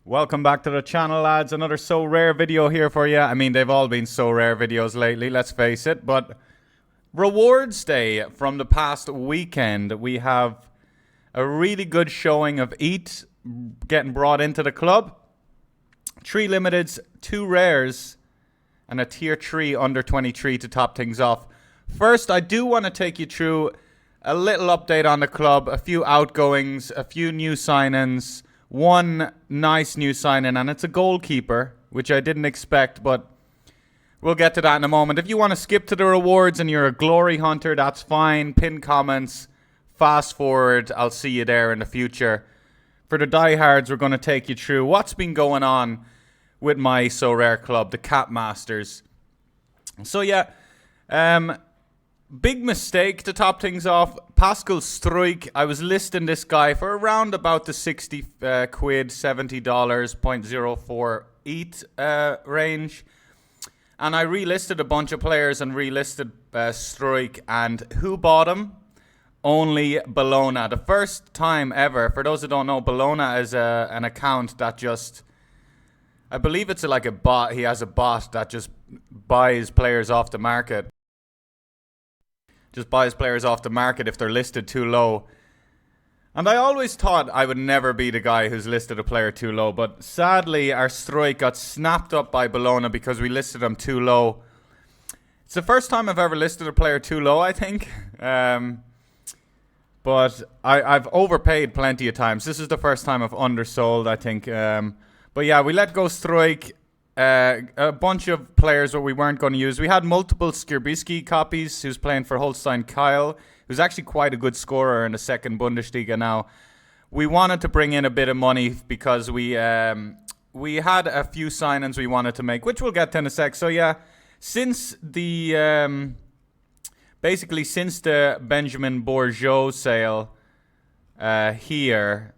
Welcome back to the channel, lads. Another so rare video here for you. I mean, they've all been so rare videos lately, let's face it. But rewards day from the past weekend, we have a really good showing of EAT getting brought into the club. 3 limiteds, 2 rares, and a tier 3 under 23 to top things off. First, I do want to take you through a little update on the club, a few outgoings, a few new signings. One nice new signing, and it's a goalkeeper, which I didn't expect, but we'll get to that in a moment. If you want to skip to the rewards and you're a glory hunter, that's fine. Pin comments, fast forward, I'll see you there in the future. For the diehards, we're going to take you through what's been going on with my So Rare club, the Cap Masters. So yeah, big mistake to top things off. Pascal Struijk. I was listing this guy for around about the 60 quid, $70, 0.04 EAT range. And I relisted a bunch of players and relisted Struijk. And who bought him? Only Bologna. The first time ever. For those who don't know, Bologna is an account that just... I believe it's like a bot. He has a bot that just buys players off the market. Just buys players off the market if they're listed too low. And I always thought I would never be the guy who's listed a player too low. But sadly, our Struijk got snapped up by Bologna because we listed him too low. It's the first time I've ever listed a player too low, I think. But I've overpaid plenty of times. This is the first time I've undersold, I think. But yeah, we let go Struijk. A bunch of players that we weren't going to use. We had multiple Skierbiski copies, who's playing for Holstein Kiel, who's actually quite a good scorer in the second Bundesliga now. We wanted to bring in a bit of money because we had a few signings we wanted to make, which we'll get to in a sec. So yeah, since the basically since the Benjamin Bourgeot sale here,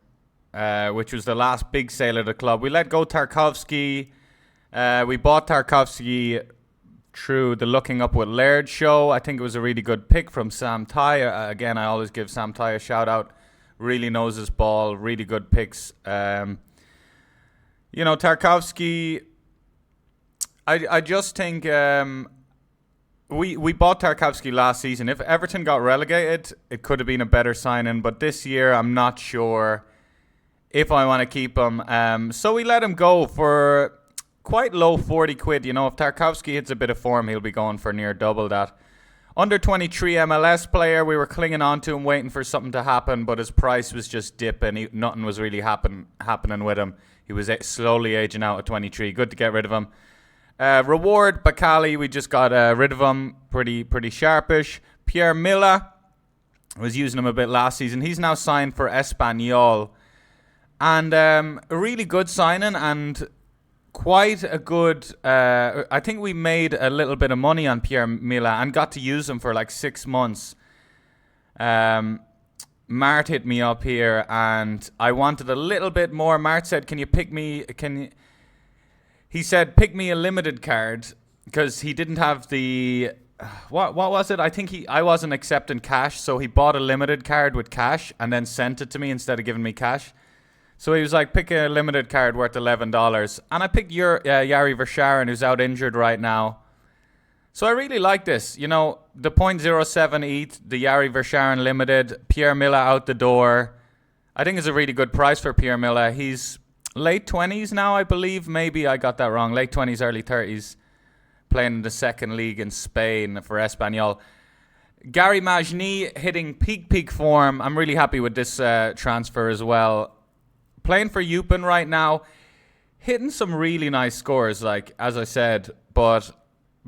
which was the last big sale of the club, we let go Tarkowski. We bought Tarkowski through the Looking Up with Laird show. I think it was a really good pick from Sam Ty. Again, I always give Sam Ty a shout out. Really knows his ball. Really good picks. Tarkowski, I just think we bought Tarkowski last season. If Everton got relegated, it could have been a better signing. But this year, I'm not sure if I want to keep him. So we let him go for... quite low, 40 quid. You know, if Tarkowski hits a bit of form, he'll be going for near double that. Under 23 MLS player, we were clinging on to him, waiting for something to happen, but his price was just dipping. Nothing was really happening with him. He was slowly aging out at 23. Good to get rid of him. Reward, Bakali, we just got rid of him. Pretty sharpish. Pierre Milla, was using him a bit last season. He's now signed for Espanyol. And a really good signing, and... quite a good... I think we made a little bit of money on Pierre Milla and got to use him for like 6 months. Mart hit me up here and I wanted a little bit more. Mart said, can you pick me... He said, pick me a limited card, because he didn't have the... What was it? I think I wasn't accepting cash, so he bought a limited card with cash and then sent it to me instead of giving me cash. So he was like, pick a limited card worth $11. And I picked Yari Verscharen, who's out injured right now. So I really like this. You know, the 0.07 EAT, the Yari Verscharen limited, Pierre Milla out the door. I think it's a really good price for Pierre Milla. He's late 20s now, I believe. Maybe I got that wrong. Late 20s, early 30s. Playing in the second league in Spain for Espanyol. Gary Majni hitting peak form. I'm really happy with this transfer as well. Playing for Eupen right now, hitting some really nice scores, like, as I said, but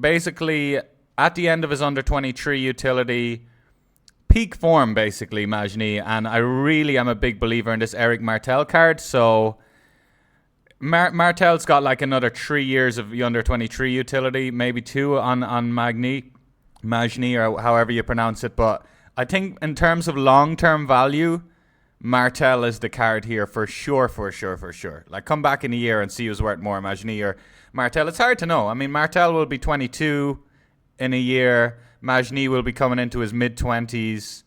basically, at the end of his under-23 utility, peak form, basically, Majni, and I really am a big believer in this Eric Martel card, so Martel's got like another 3 years of the under-23 utility, maybe 2 on Majni, or however you pronounce it, but I think in terms of long-term value, Martel is the card here for sure. Like, come back in a year and see who's worth more, Majni or Martel. It's hard to know. I mean, Martel will be 22 in a year. Majni will be coming into his mid-20s.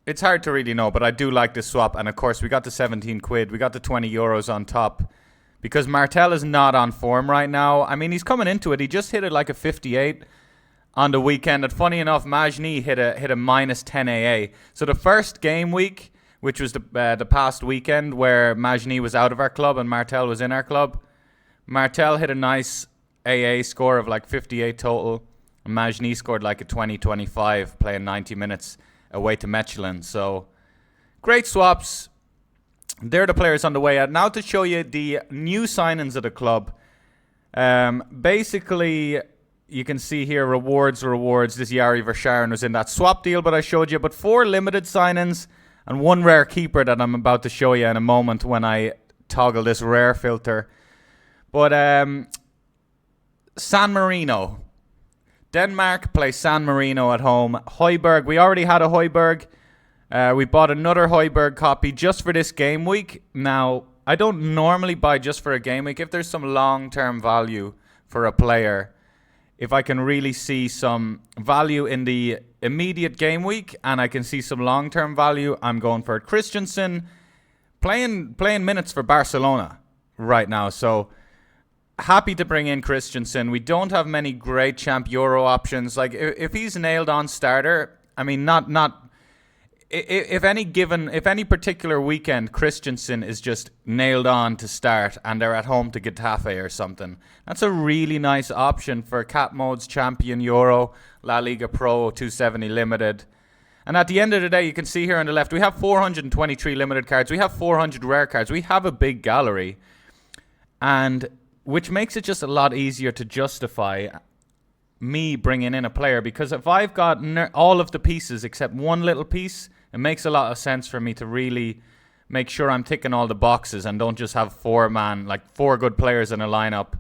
It's hard to really know, but I do like this swap. And of course, we got the 17 quid. We got the 20 euros on top. because Martel is not on form right now. I mean, he's coming into it. He just hit it like a 58 on the weekend. And funny enough, Majni hit a minus 10 AA. So the first game week, which was the past weekend where Majni was out of our club and Martel was in our club, Martel hit a nice AA score of like 58 total. And Majni scored like a 20-25 playing 90 minutes away to Mechelen. So great swaps. They're the players on the way out. Now to show you the new signings of the club. Basically, you can see here rewards. This Yari Verscharen was in that swap deal, but I showed you. But 4 limited signings and 1 rare keeper that I'm about to show you in a moment when I toggle this rare filter. But San Marino. Denmark play San Marino at home. Højbjerg. We already had a Højbjerg. We bought another Højbjerg copy just for this game week. Now, I don't normally buy just for a game week. If there's some long-term value for a player, if I can really see some value in the immediate game week and I can see some long-term value, I'm going for it. Christensen playing minutes for Barcelona right now. So happy to bring in Christensen. We don't have many great Champ Euro options. Like if he's nailed on starter, I mean if any particular weekend Christensen is just nailed on to start and they're at home to Getafe or something, that's a really nice option for Cat Mode's Champion Euro, La Liga Pro 270 Limited. And at the end of the day, you can see here on the left, we have 423 limited cards. We have 400 rare cards. We have a big gallery, and which makes it just a lot easier to justify me bringing in a player, because if I've got all of the pieces except one little piece, it makes a lot of sense for me to really make sure I'm ticking all the boxes and don't just have 4 good players in a lineup,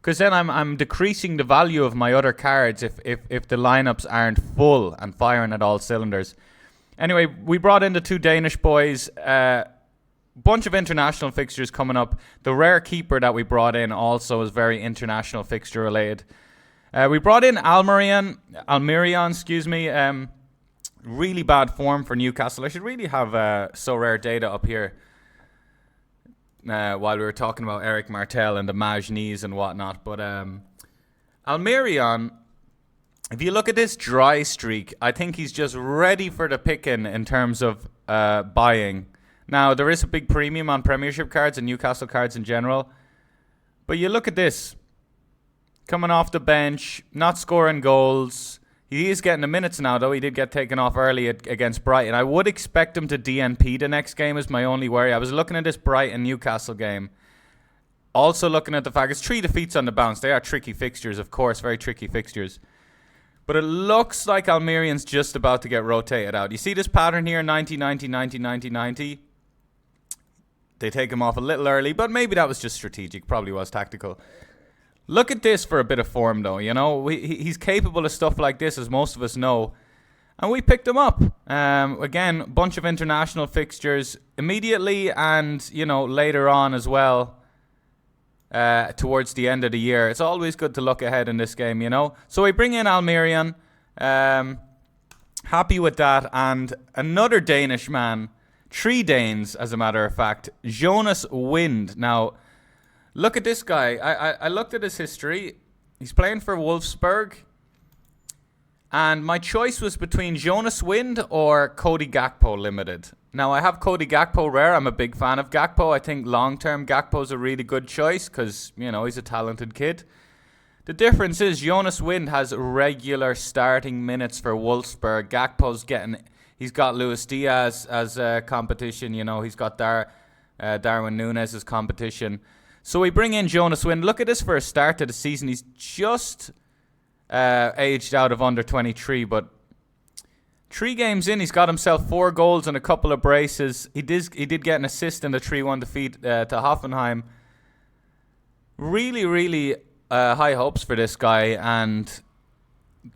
because then I'm decreasing the value of my other cards if the lineups aren't full and firing at all cylinders. Anyway, we brought in the 2 Danish boys. Bunch of international fixtures coming up. The rare keeper that we brought in also is very international fixture related. We brought in Almerion, really bad form for Newcastle. I should really have Sorare data up here while we were talking about Eric Martel and the Majnis and whatnot. But Almerion, if you look at this dry streak, I think he's just ready for the picking in terms of buying. Now, there is a big premium on Premiership cards and Newcastle cards in general. But you look at this. Coming off the bench, not scoring goals. He is getting the minutes now, though. He did get taken off early against Brighton. I would expect him to DNP the next game is my only worry. I was looking at this Brighton-Newcastle game. Also looking at the fact it's 3 defeats on the bounce. They are tricky fixtures, of course. Very tricky fixtures. But it looks like Almerion's just about to get rotated out. You see this pattern here, 90, 90, 90, 90, 90. They take him off a little early, but maybe that was just strategic. Probably was tactical. Look at this for a bit of form, though. You know, he's capable of stuff like this, as most of us know. And we picked him up. Again, a bunch of international fixtures immediately and, you know, later on as well. Towards the end of the year. It's always good to look ahead in this game, you know. So we bring in Almerion. Happy with that. And another Danish man. 3 Danes, as a matter of fact. Jonas Wind. Now, look at this guy. I looked at his history. He's playing for Wolfsburg. And my choice was between Jonas Wind or Cody Gakpo Limited. Now, I have Cody Gakpo rare. I'm a big fan of Gakpo. I think long-term Gakpo's a really good choice because, you know, he's a talented kid. The difference is Jonas Wind has regular starting minutes for Wolfsburg. Gakpo's he's got Luis Diaz as competition. You know, he's got Darwin Núñez as competition. So we bring in Jonas Wind. Look at this for a start to the season. He's just aged out of under 23, but 3 games in, he's got himself 4 goals and a couple of braces. He did get an assist in the 3-1 defeat to Hoffenheim. Really, really high hopes for this guy, and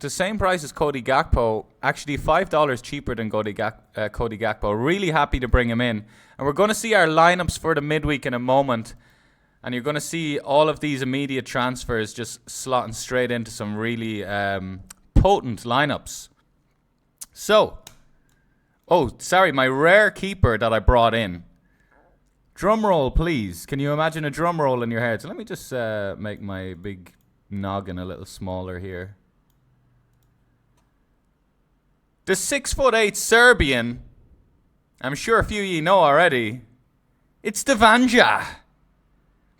the same price as Cody Gakpo, actually $5 cheaper than Cody Gakpo. Really happy to bring him in. And we're going to see our lineups for the midweek in a moment. And you're going to see all of these immediate transfers just slotting straight into some really potent lineups. So, my rare keeper that I brought in. Drum roll, please. Can you imagine a drum roll in your head? So let me just make my big noggin a little smaller here. The 6'8" Serbian, I'm sure a few of you know already, it's the Vanja.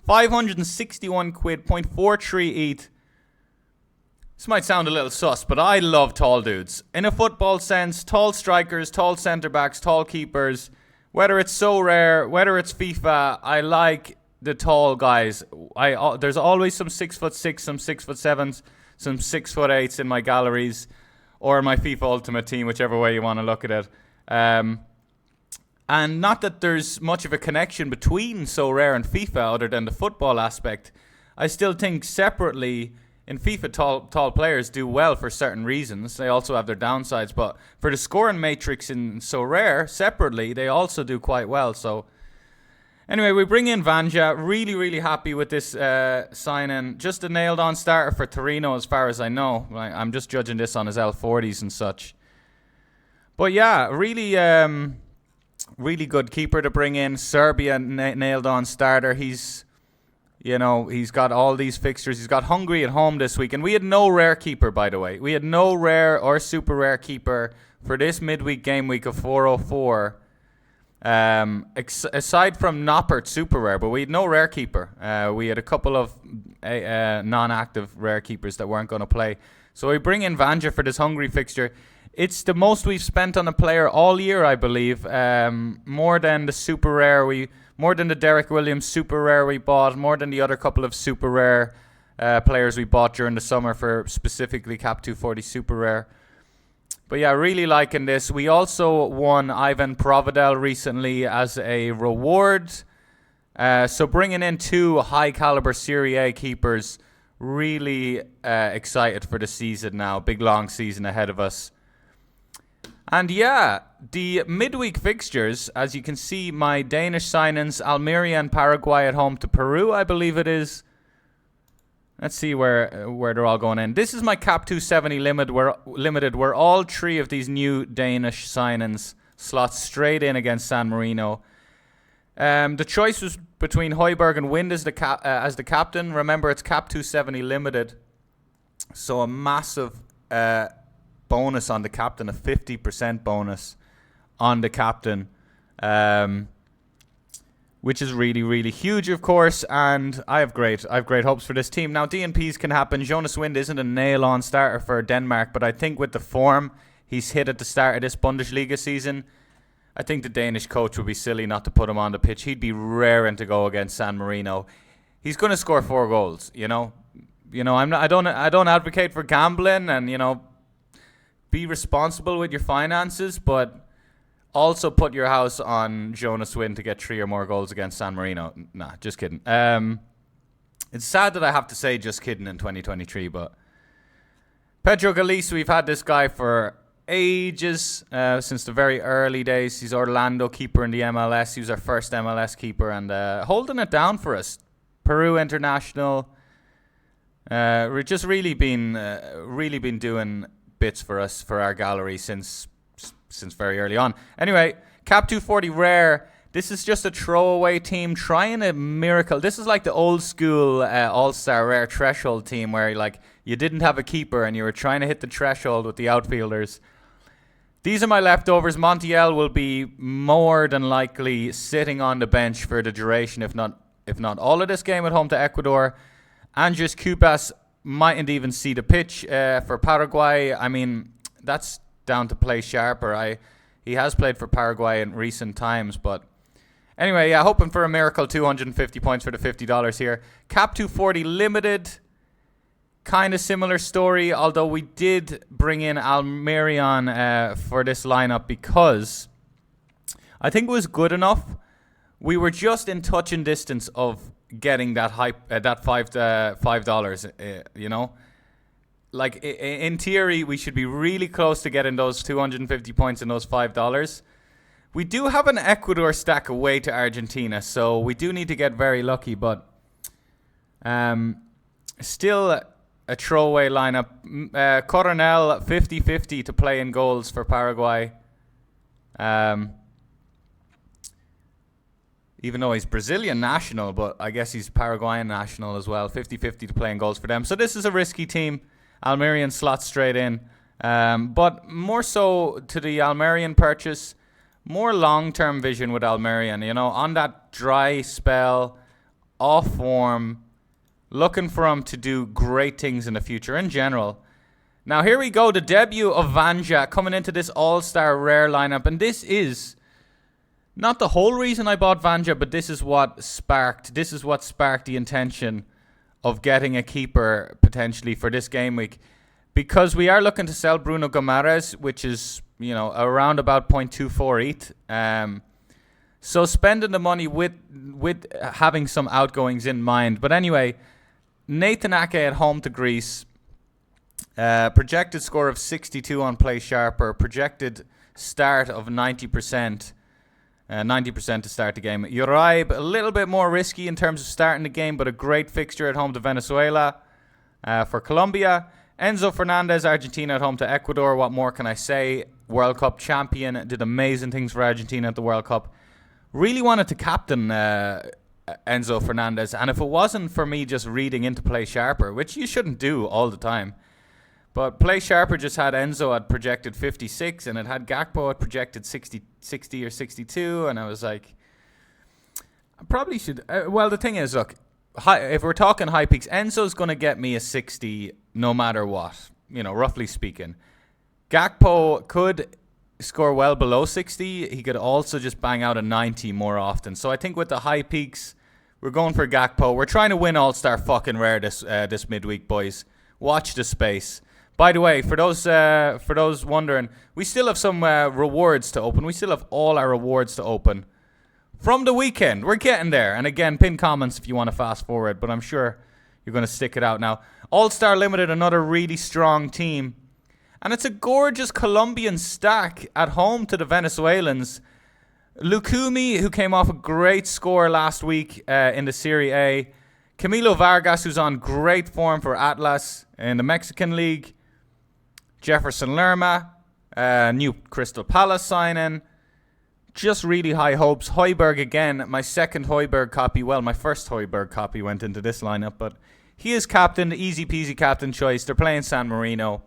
561 quid, 0.43 ETH. This might sound a little sus, but I love tall dudes. In a football sense, tall strikers, tall centre backs, tall keepers. Whether it's Sorare, whether it's FIFA, I like the tall guys. There's always some 6'6", some 6'7", some 6'8" in my galleries, or my FIFA Ultimate Team, whichever way you want to look at it. And not that there's much of a connection between Sorare and FIFA other than the football aspect. I still think separately in FIFA tall players do well for certain reasons. They also have their downsides, but for the scoring matrix in Sorare separately, they also do quite well. So anyway, we bring in Vanja. Really, really happy with this sign-in. Just a nailed-on starter for Torino as far as I know. I'm just judging this on his L40s and such. But yeah, really really good keeper to bring in. Serbia nailed-on starter. He's got all these fixtures. He's got Hungary at home this week. And we had no rare keeper, by the way. We had no rare or super rare keeper for this midweek game week of 404. Aside from Noppert super rare, but we had no rare keeper. We had a couple of non-active rare keepers that weren't going to play. So we bring in Vanja for this Hungary fixture. It's the most we've spent on a player all year, I believe. More than the super rare more than the Derek Williams super rare we bought, more than the other couple of super rare players we bought during the summer for specifically Cap 240 super rare. But yeah, really liking this. We also won Ivan Providel recently as a reward. So bringing in two high caliber Serie A keepers, really excited for the season now. Big long season ahead of us. And yeah, the midweek fixtures, as you can see, my Danish signings, Almeria and Paraguay at home to Peru, I believe it is. Let's see where they're all going in. This is my Cap 270 limited, where all three of these new Danish signings slot straight in against San Marino. The choice was between Højbjerg and Wind as the captain. Remember, it's Cap 270 limited, so a massive bonus on the captain, a 50% bonus on the captain, which is really, really huge, of course. And I have great hopes for this team. Now, DNPs can happen. Jonas Wind isn't a nail-on starter for Denmark, but I think with the form he's hit at the start of this Bundesliga season, I think the Danish coach would be silly not to put him on the pitch. He'd be raring to go against San Marino. He's going to score 4 goals. I don't advocate for gambling and be responsible with your finances, but also put your house on Jonas Wind to get 3 or more goals against San Marino. Nah, just kidding. It's sad that I have to say just kidding in 2023, but Pedro Galice, we've had this guy for ages, since the very early days. He's Orlando keeper in the MLS. He was our first MLS keeper and holding it down for us. Peru international. We've just really been doing bits for us for our gallery since very early on. Anyway, Cap 240 rare. This is just a throwaway team trying a miracle. This is like the old school all-star rare threshold team where you didn't have a keeper and you were trying to hit the threshold with the outfielders. These are my leftovers. Montiel will be more than likely sitting on the bench for the duration, if not all of this game at home to Ecuador. Andres Cupas mightn't even see the pitch for Paraguay. I mean, that's down to play sharper. He has played for Paraguay in recent times, but anyway, yeah, hoping for a miracle. 250 points for the $50 here. Cap 240 limited. Kind of similar story, although we did bring in Almerion for this lineup because I think it was good enough. We were just in touching distance of getting that hype, that $5. In theory, we should be really close to getting those 250 points and those $5. We do have an Ecuador stack away to Argentina, so we do need to get very lucky, but still a throwaway lineup. Coronel 50-50 to play in goals for Paraguay. even though he's Brazilian national, but I guess he's Paraguayan national as well. 50-50 to play in goals for them. So this is a risky team. Almerian slots straight in. But more so to the Almerian purchase, more long-term vision with Almerian. You know, on that dry spell, off form, looking for him to do great things in the future in general. Now here we go, the debut of Vanja coming into this all-star rare lineup. And this is not the whole reason I bought Vanja, but this is what sparked the intention of getting a keeper potentially for this game week. Because we are looking to sell Bruno Gomares, which is, you know, around about 0.248. So spending the money with having some outgoings in mind. But anyway, Nathan Ake at home to Greece. Projected score of 62 on Play Sharper. Projected start of 90%. 90% to start the game. Uribe, a little bit more risky in terms of starting the game, but a great fixture at home to Venezuela. For Colombia, Enzo Fernandez, Argentina at home to Ecuador. What more can I say? World Cup champion, did amazing things for Argentina at the World Cup. Really wanted to captain Enzo Fernandez, and if it wasn't for me just reading into Play Sharper, which you shouldn't do all the time, but Play Sharper just had Enzo at projected 56, and it had Gakpo at projected 60 or 62, and I was like, I probably should. Well, the thing is, look, if we're talking high peaks, Enzo's going to get me a 60 no matter what, you know, roughly speaking. Gakpo could score well below 60. He could also just bang out a 90 more often. So I think with the high peaks, we're going for Gakpo. We're trying to win All-Star fucking rare this midweek, boys. Watch the space. By the way, for those wondering, we still have some rewards to open. We still have all our rewards to open from the weekend. We're getting there. And again, pin comments if you want to fast forward, but I'm sure you're going to stick it out now. All-Star Limited, another really strong team. And it's a gorgeous Colombian stack at home to the Venezuelans. Lucumi, who came off a great score last week in the Serie A. Camilo Vargas, who's on great form for Atlas in the Mexican League. Jefferson Lerma, new Crystal Palace signing. Just really high hopes. Højbjerg again, my second Højbjerg copy. Well, my first Højbjerg copy went into this lineup, but he is captain, easy peasy captain choice. They're playing San Marino.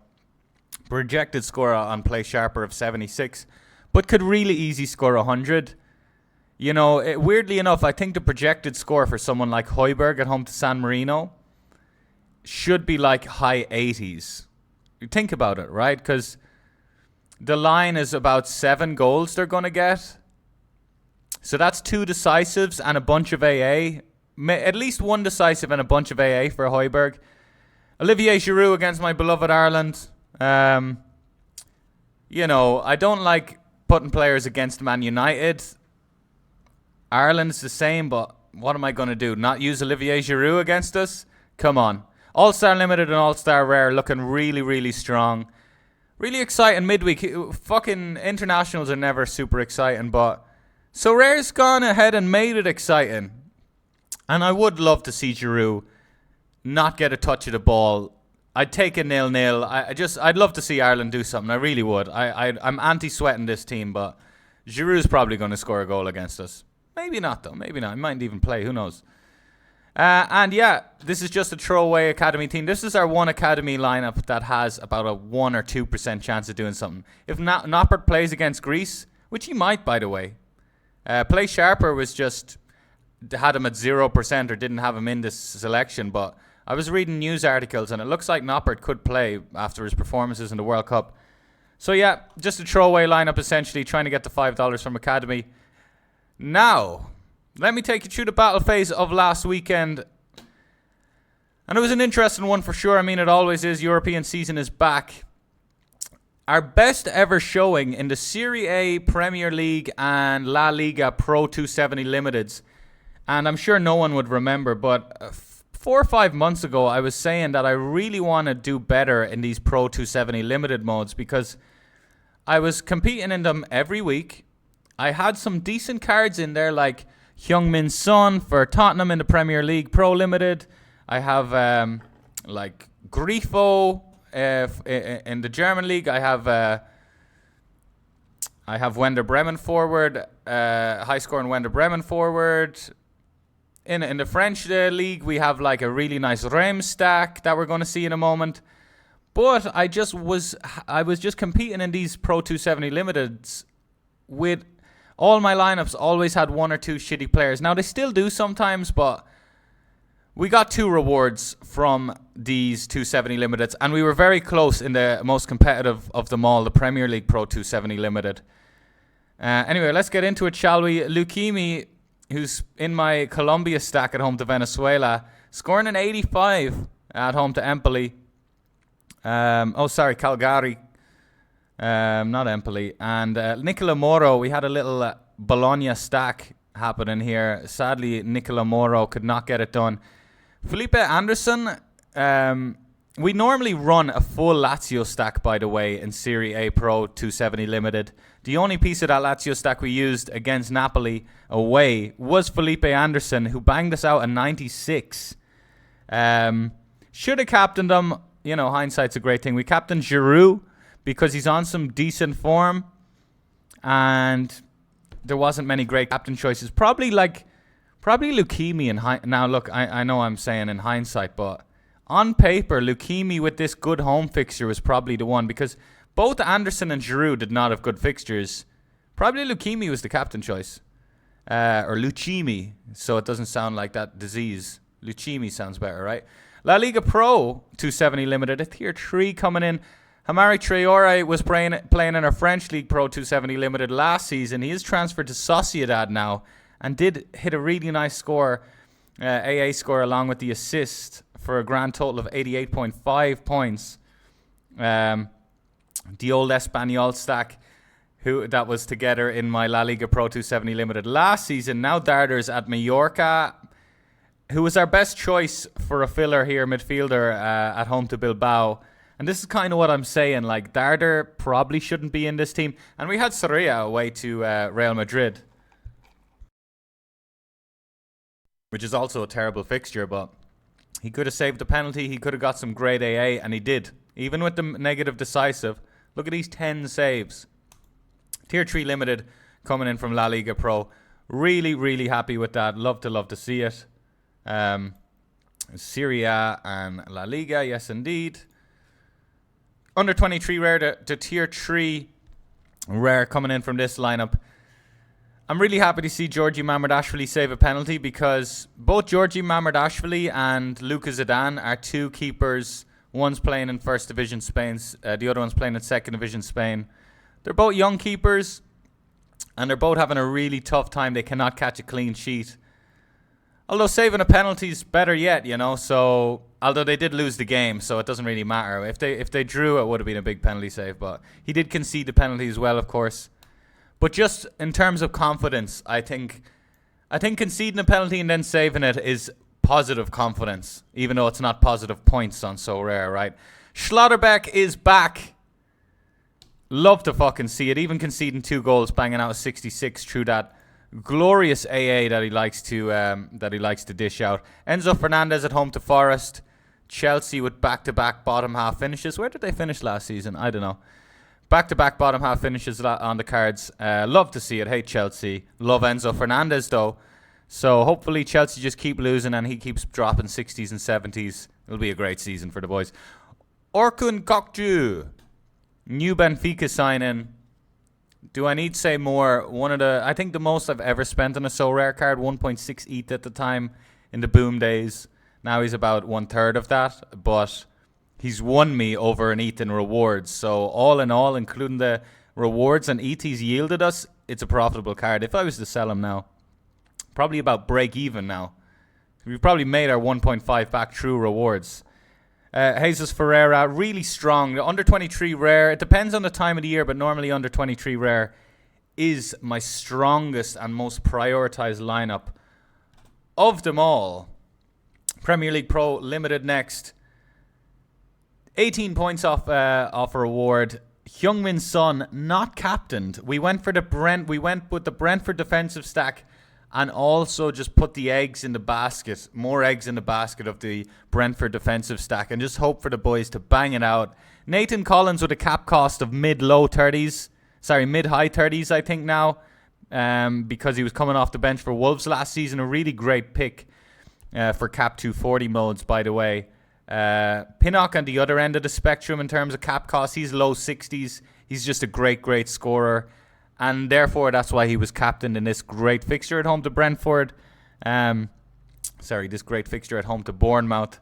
Projected score on Play Sharper of 76, but could really easy score 100. You know, weirdly enough, I think the projected score for someone like Højbjerg at home to San Marino should be like high 80s. You think about it, right? Because the line is about 7 goals they're going to get. So that's 2 decisives and a bunch of AA. At least 1 decisive and a bunch of AA for Højbjerg. Olivier Giroud against my beloved Ireland. You know, I don't like putting players against Man United. Ireland's the same, but what am I going to do? Not use Olivier Giroud against us? Come on. All-Star Limited and All-Star Rare looking really, really strong. Really exciting midweek. Fucking internationals are never super exciting, but Sorare's gone ahead and made it exciting. And I would love to see Giroud not get a touch of the ball. I'd take a 0-0. I'd love to see Ireland do something. I really would. I'm anti-sweating this team, but Giroud's probably going to score a goal against us. Maybe not, though. Maybe not. He might even play. Who knows? And yeah, this is just a throwaway academy team. This is our one academy lineup that has about a 1 or 2% chance of doing something. If Noppert plays against Greece, which he might, by the way. Play Sharper was just had him at 0% or didn't have him in this selection, but I was reading news articles and it looks like Noppert could play after his performances in the World Cup. So yeah, just a throwaway lineup essentially, trying to get the $5 from academy. Now, let me take you through the battle phase of last weekend. And it was an interesting one for sure. I mean, it always is. European season is back. Our best ever showing in the Serie A, Premier League and La Liga Pro 270 Limiteds. And I'm sure no one would remember, but 4 or 5 months ago, I was saying that I really want to do better in these Pro 270 Limited modes because I was competing in them every week. I had some decent cards in there like Heung-min Son for Tottenham in the Premier League Pro Limited. I have like Grifo in the German League. I have I have Wender Bremen forward, high scoring Wender Bremen forward. In the French league, we have like a really nice Reims stack that we're going to see in a moment. But I was just competing in these Pro 270 Limiteds with all my lineups always had one or two shitty players. Now they still do sometimes, but we got 2 rewards from these 270 Limiteds, and we were very close in the most competitive of them all, the Premier League Pro 270 Limited. Anyway, let's get into it, shall we? Lukimi, who's in my Colombia stack at home to Venezuela, scoring an 85 at home to Empoli. Calgary. Not Empoli. And Nicola Moro, we had a little Bologna stack happening here. Sadly, Nicola Moro could not get it done. Felipe Anderson, we normally run a full Lazio stack, by the way, in Serie A Pro 270 Limited. The only piece of that Lazio stack we used against Napoli away was Felipe Anderson, who banged us out a 96. Should have captained him. You know, hindsight's a great thing. We captained Giroud because he's on some decent form, and there wasn't many great captain choices. Probably Lukimi. Now, look, I know I'm saying in hindsight, but on paper, Lukimi with this good home fixture was probably the one, because both Anderson and Giroud did not have good fixtures. Probably Lukimi was the captain choice. Or Lucchimi, so it doesn't sound like that disease. Lucchimi sounds better, right? La Liga Pro 270 Limited, a tier 3 coming in. Hamari Traore was playing in our French League Pro 270 Limited last season. He is transferred to Sociedad now and did hit a really nice score, AA score, along with the assist for a grand total of 88.5 points. The old Espanyol stack that was together in my La Liga Pro 270 Limited last season. Now Darder's at Mallorca, who was our best choice for a filler here, midfielder, at home to Bilbao. And this is kind of what I'm saying. Like, Darder probably shouldn't be in this team. And we had Sorare away to Real Madrid, which is also a terrible fixture, but he could have saved the penalty. He could have got some great AA, and he did. Even with the negative decisive, look at these 10 saves. Tier 3 Limited coming in from La Liga Pro. Really, really happy with that. Love to see it. Serie A and La Liga, yes indeed. Under 23 rare, the tier 3 rare coming in from this lineup. I'm really happy to see Georgi Mamardashvili save a penalty, because both Georgi Mamardashvili and Luka Zidane are 2 keepers. One's playing in First Division Spain, the other one's playing in Second Division Spain. They're both young keepers, and they're both having a really tough time. They cannot catch a clean sheet. Although saving a penalty is better yet, you know. So, although they did lose the game, so it doesn't really matter. If they drew, it would have been a big penalty save. But he did concede the penalty as well, of course. But just in terms of confidence, I think conceding a penalty and then saving it is positive confidence, even though it's not positive points on Sorare, right? Schlotterbeck is back. Love to fucking see it. Even conceding 2 goals, banging out a 66 through that glorious AA that he likes to dish out. Enzo Fernandez at home to Forest. Chelsea with back-to-back bottom half finishes. Where did they finish last season? I don't know. Back-to-back bottom half finishes on the cards. Love to see it. Hate Chelsea. Love Enzo Fernandez though. So hopefully Chelsea just keep losing and he keeps dropping 60s and 70s. It'll be a great season for the boys. Orkun Kokju, new Benfica sign-in. Do I need to say more? I think the most I've ever spent on a Sorare card, 1.6 ETH at the time in the boom days. Now he's about 1/3 of that, but he's won me over an ETH in rewards. So all in all, including the rewards and ETH he's yielded us, it's a profitable card. If I was to sell him now, probably about break even now. We've probably made our 1.5 back through rewards. Jesus Ferreira, really strong. The under 23 rare, it depends on the time of the year, but normally under 23 rare is my strongest and most prioritized lineup of them all. Premier League Pro Limited next. 18 points off a reward. Heung-min Son not captained. We went with the Brentford defensive stack, and also just put the eggs in the basket, more eggs in the basket of the Brentford defensive stack, and just hope for the boys to bang it out. Nathan Collins with a cap cost of mid-low 30s. mid-high 30s, I think now, because he was coming off the bench for Wolves last season. A really great pick for cap 240 modes, by the way. Pinnock on the other end of the spectrum in terms of cap cost. He's low 60s. He's just a great scorer. And therefore, that's why he was captained in this great fixture at home to Brentford. This great fixture at home to Bournemouth.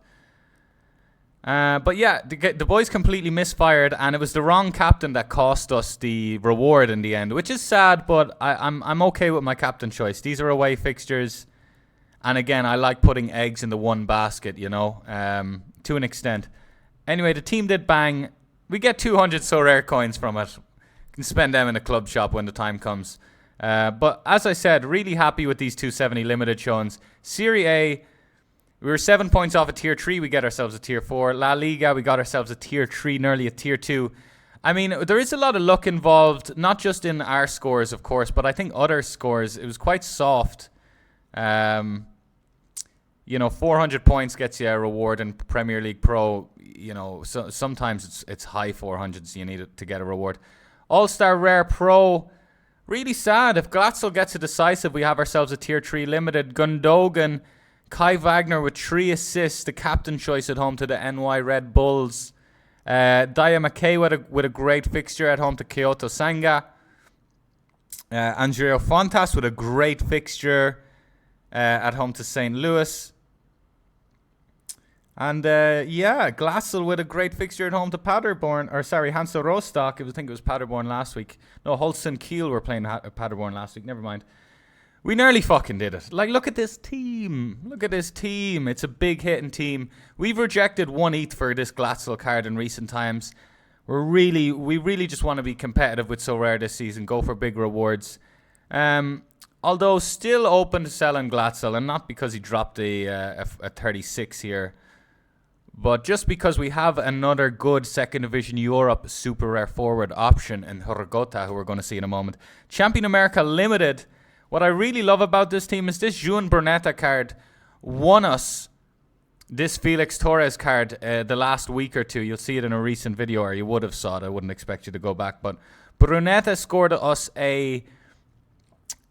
But yeah, the boys completely misfired, and it was the wrong captain that cost us the reward in the end, which is sad, but I'm okay with my captain choice. These are away fixtures, and again, I like putting eggs in the one basket, to an extent. Anyway, the team did bang. We get 200 Sorare coins from it. Can spend them in a club shop when the time comes. But as I said, really happy with these 270 limited showings. Serie A, we were 7 points off a tier 3. We get ourselves a tier 4. La Liga, we got ourselves a tier 3, nearly a tier 2. I mean, there is a lot of luck involved, not just in our scores, of course, but I think other scores. It was quite soft. 400 points gets you a reward in Premier League Pro. So sometimes it's high 400s you need to get a reward. All-Star Rare Pro, really sad. If Glatzel gets a decisive, we have ourselves a tier 3 limited. Gundogan, Kai Wagner with 3 assists, the captain choice at home to the NY Red Bulls. Daya McKay with a great fixture at home to Kyoto Sanga. Andrea Fontas with a great fixture at home to St. Louis. And Glatzel with a great fixture at home to Paderborn. Hansa Rostock. I think it was Paderborn last week. No, Holsten Kiel were playing Paderborn last week. Never mind. We nearly fucking did it. Look at this team. It's a big hitting team. We've rejected 1 ETH for this Glatzel card in recent times. We really just want to be competitive with Sorare this season. Go for big rewards. Although still open to selling Glatzel, and not because he dropped a 36 here, but just because we have another good Second Division Europe super rare forward option in Horgota, who we're going to see in a moment. Champion America Limited. What I really love about this team is this Juan Bernetta card won us this Felix Torres card the last week or two. You'll see it in a recent video, or you would have saw it. I wouldn't expect you to go back. But Brunetta scored us a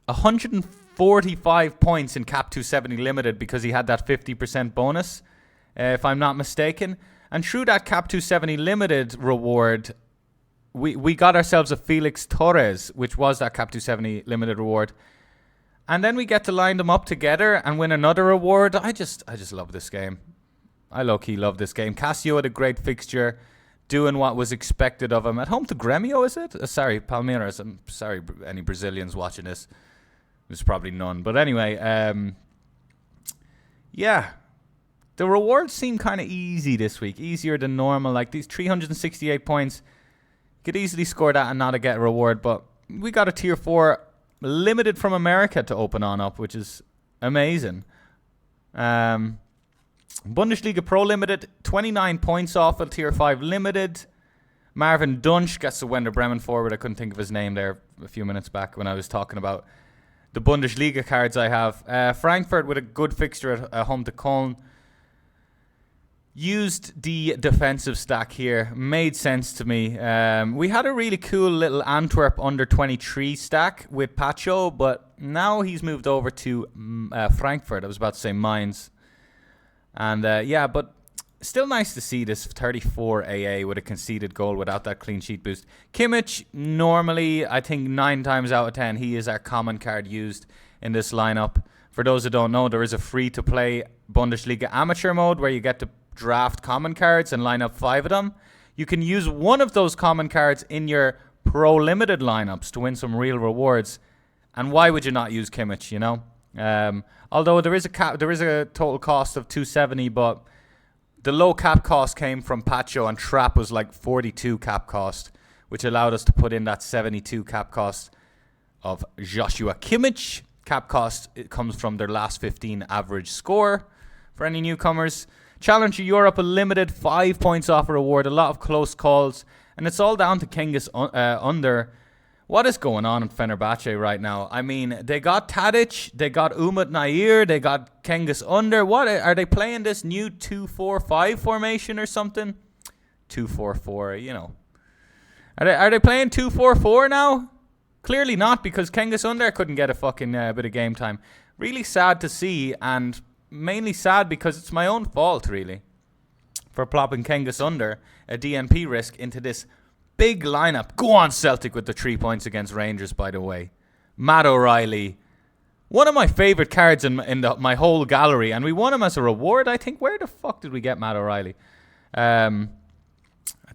145 points in Cap 270 Limited because he had that 50% bonus, if I'm not mistaken. And through that Cap 270 Limited reward, we got ourselves a Felix Torres, which was that Cap 270 Limited reward. And then we get to line them up together and win another award. I just love this game. I low-key love this game. Casio had a great fixture, doing what was expected of him. At home to Grêmio, is it? Palmeiras. I'm sorry, any Brazilians watching this. There's probably none. But anyway, the rewards seem kind of easy this week. Easier than normal. Like these 368 points. Could easily score that and not get a reward. But we got a tier 4 limited from America to open on up, which is amazing. Bundesliga Pro Limited, 29 points off a tier 5 limited. Marvin Dunsch gets the Werder Bremen forward. I couldn't think of his name there a few minutes back when I was talking about the Bundesliga cards I have. Frankfurt with a good fixture at home to Köln. Used the defensive stack here. Made sense to me. We had a really cool little Antwerp under 23 stack with Pacho, but now he's moved over to Frankfurt. I was about to say Mainz. And but still nice to see this 34 AA with a conceded goal without that clean sheet boost. Kimmich, normally, I think 9 times out of 10, he is our common card used in this lineup. For those who don't know, there is a free-to-play Bundesliga amateur mode where you get to draft common cards and line up 5 of them. You can use one of those common cards in your pro limited lineups to win some real rewards. And why would you not use Kimmich, Although there is a total cost of 270, but the low cap cost came from Pacho, and Trapp was like 42 cap cost, which allowed us to put in that 72 cap cost of Joshua Kimmich. Cap cost, it comes from their last 15 average score for any newcomers. Challenger Europe, a limited 5 points off a reward. A lot of close calls. And it's all down to Cengiz Under. What is going on in Fenerbahce right now? I mean, they got Tadic, they got Umut Nair, they got Cengiz Under. What are they playing this new 2-4-5 formation or something? 2-4-4, Are they playing 2-4-4 now? Clearly not, because Cengiz Under couldn't get a fucking bit of game time. Really sad to see, and mainly sad because it's my own fault, really, for plopping Cengiz Under, a DNP risk, into this big lineup. Go on, Celtic, with the 3 points against Rangers, by the way. Matt O'Reilly. One of my favourite cards in my whole gallery, and we won him as a reward, I think. Where the fuck did we get Matt O'Reilly? I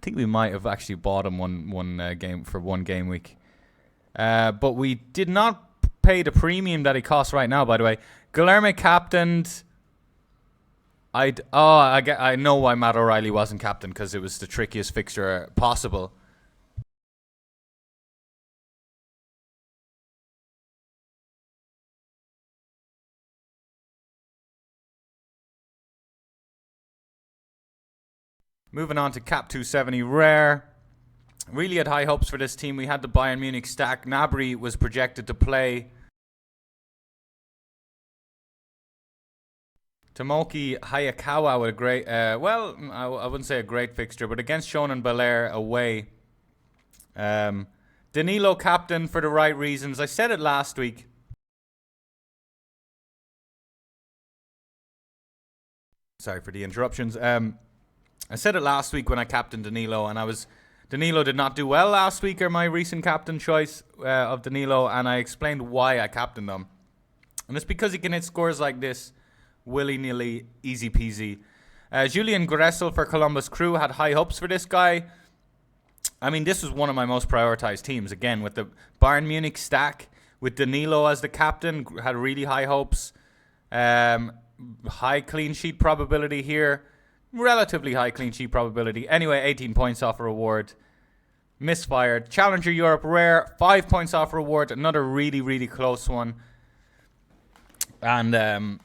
think we might have actually bought him one game for 1 game week. But we did not pay the premium that he costs right now, by the way. Guilherme captained. I know why Matt O'Reilly wasn't captain, because it was the trickiest fixture possible. Moving on to Cap 270 Rare. Really had high hopes for this team. We had the Bayern Munich stack. Gnabry was projected to play. Tomoki Hayakawa with a great, I wouldn't say a great fixture, but against Shonan Belair away. Danilo captain for the right reasons. I said it last week. Sorry for the interruptions. I said it last week when I captained Danilo, and Danilo did not do well last week, or my recent captain choice of Danilo, and I explained why I captained him. And it's because he can hit scores like this, willy-nilly, easy peasy. Julian Gressel for Columbus Crew had high hopes for this guy. I mean, this was one of my most prioritized teams. Again, with the Bayern Munich stack, with Danilo as the captain, had really high hopes. High clean sheet probability here. Relatively high clean sheet probability. Anyway, 18 points off a reward. Misfired. Challenger Europe Rare, 5 points off a reward. Another really, really close one. And,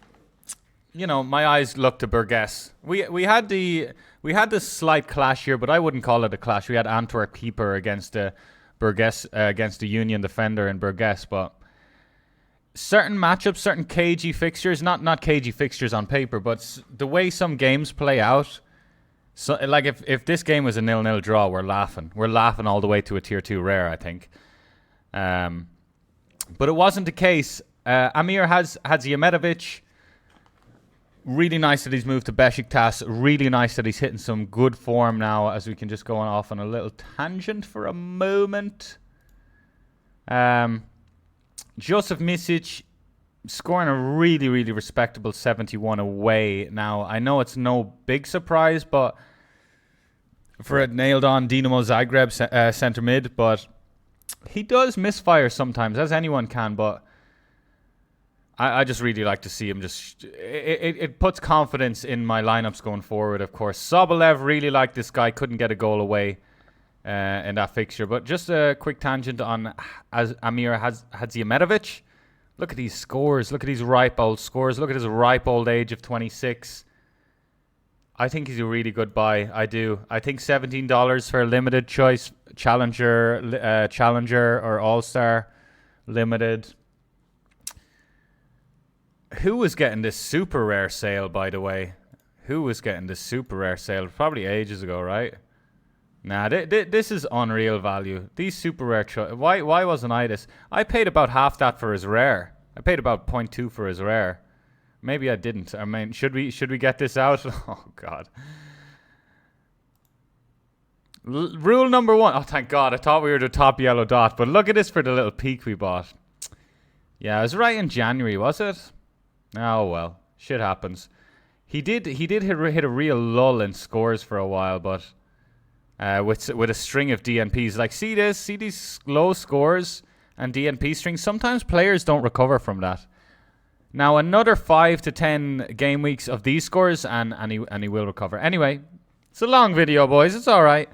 my eyes looked to Burgess. We had this slight clash here, but I wouldn't call it a clash. We had Antwerp keeper against Burgess, against the Union defender in Burgess, but certain matchups, certain cagey fixtures, not cagey fixtures on paper, but the way some games play out. So, like if this game was a 0-0 draw, we're laughing. We're laughing all the way to a tier 2 rare, I think. But it wasn't the case. Amir Hadzimetovic. Really nice that he's moved to Besiktas. Really nice that he's hitting some good form now, as we can just go off on a little tangent for a moment. Joseph Misic scoring a really, really respectable 71 away. Now, I know it's no big surprise, but for a nailed-on Dinamo Zagreb centre mid, but he does misfire sometimes, as anyone can, but I just really like to see him. It puts confidence in my lineups going forward, of course. Sobolev, really like this guy, couldn't get a goal away in that fixture. But just a quick tangent on Amir Hadzimetovic. Look at these scores. Look at these ripe old scores. Look at his ripe old age of 26. I think he's a really good buy. I do. I think $17 for a limited choice challenger or all-star limited. Who was getting this super rare sale, by the way? Who was getting this super rare sale? Probably ages ago, right? Nah, this is unreal value. These super rare... Why wasn't I this? I paid about half that for his rare. I paid about 0.2 for his rare. Maybe I didn't. I mean, should we get this out? Oh, God. Rule number 1. Oh, thank God. I thought we were the top yellow dot. But look at this for the little peak we bought. Yeah, it was right in January, was it? Oh, well. Shit happens. He did hit a real lull in scores for a while, but with a string of DNPs. Like, see these low scores and DNP strings? Sometimes players don't recover from that. Now, another 5 to 10 game weeks of these scores, and he will recover. Anyway, it's a long video, boys. It's all right.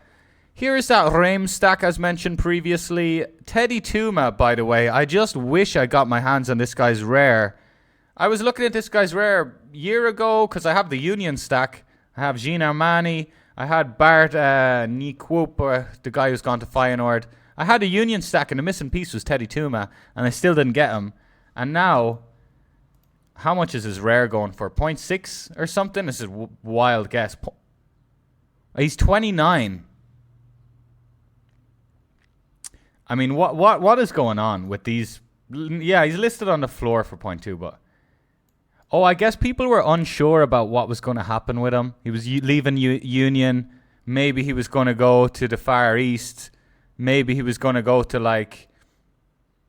Here is that Reims stack as mentioned previously. Teddy Tuma, by the way. I just wish I got my hands on this guy's rare. I was looking at this guy's rare a year ago because I have the Union stack. I have Jean Armani. I had Bart Niekoop, the guy who's gone to Feyenoord. I had a Union stack and the missing piece was Teddy Tuma, and I still didn't get him. And now, how much is his rare going for? 0.6 or something? This is a wild guess. He's 29. I mean, what is going on with these? Yeah, he's listed on the floor for 0.2, but I guess people were unsure about what was going to happen with him. He was leaving Union. Maybe he was going to go to the Far East. Maybe he was going to go to like,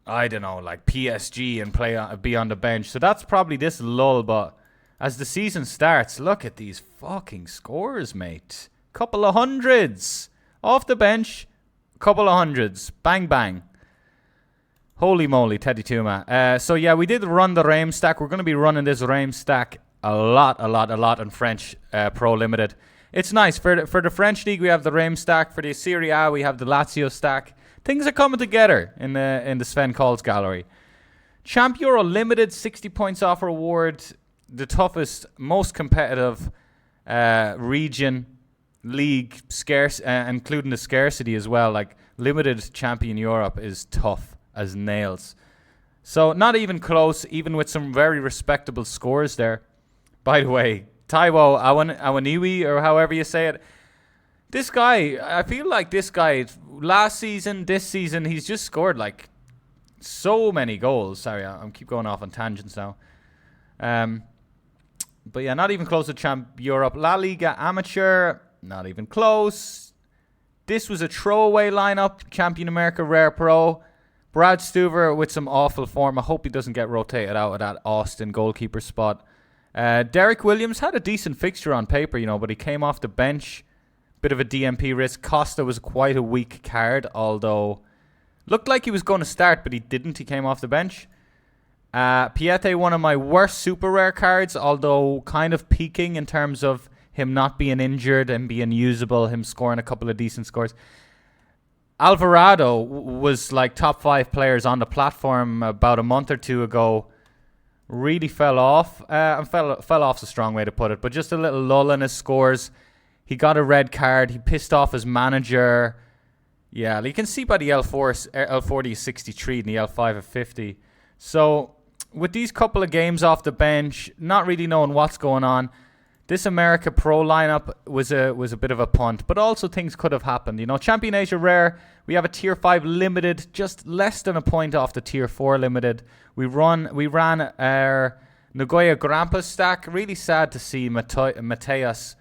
I don't know, like PSG and be on the bench. So that's probably this lull. But as the season starts, look at these fucking scores, mate. Couple of hundreds off the bench. Couple of hundreds. Bang, bang. Holy moly, Teddy Tuma. So yeah, we did run the Rame stack. We're going to be running this Rame stack a lot in French Pro Limited. It's nice. For the French League, we have the Rame stack. For the Serie A, we have the Lazio stack. Things are coming together in the Sven Calls gallery. Champ Euro Limited, 60 points offer award. The toughest, most competitive region, league, scarce, including the scarcity as well. Like, Limited Champion Europe is tough as nails. So not even close, even with some very respectable scores there. By the way, Taiwo Awaniwi, or however you say it, this guy, I feel like this guy, last season, this season, he's just scored like so many goals. Sorry, I'm keep going off on tangents now. But yeah, not even close to Champ Europe. La Liga Amateur, not even close. This was a throwaway lineup. Champion America Rare Pro. Brad Stuver with some awful form. I hope he doesn't get rotated out of that Austin goalkeeper spot. Derek Williams had a decent fixture on paper, but he came off the bench. Bit of a DMP risk. Costa was quite a weak card, although looked like he was going to start, but he didn't. He came off the bench. Piette, one of my worst super rare cards, although kind of peaking in terms of him not being injured and being usable, him scoring a couple of decent scores. Alvarado was like top 5 players on the platform about a month or two ago. Really fell off. Fell off's a strong way to put it, but just a little lull in his scores. He got a red card. He pissed off his manager. Yeah, you can see by the L40 is 63 and the L5 of 50. So with these couple of games off the bench, not really knowing what's going on, this America Pro lineup was a bit of a punt, but also things could have happened. Champion Asia Rare, we have a Tier 5 Limited, just less than a point off the Tier 4 Limited. We ran our Nagoya Grampus stack. Really sad to see Mateus,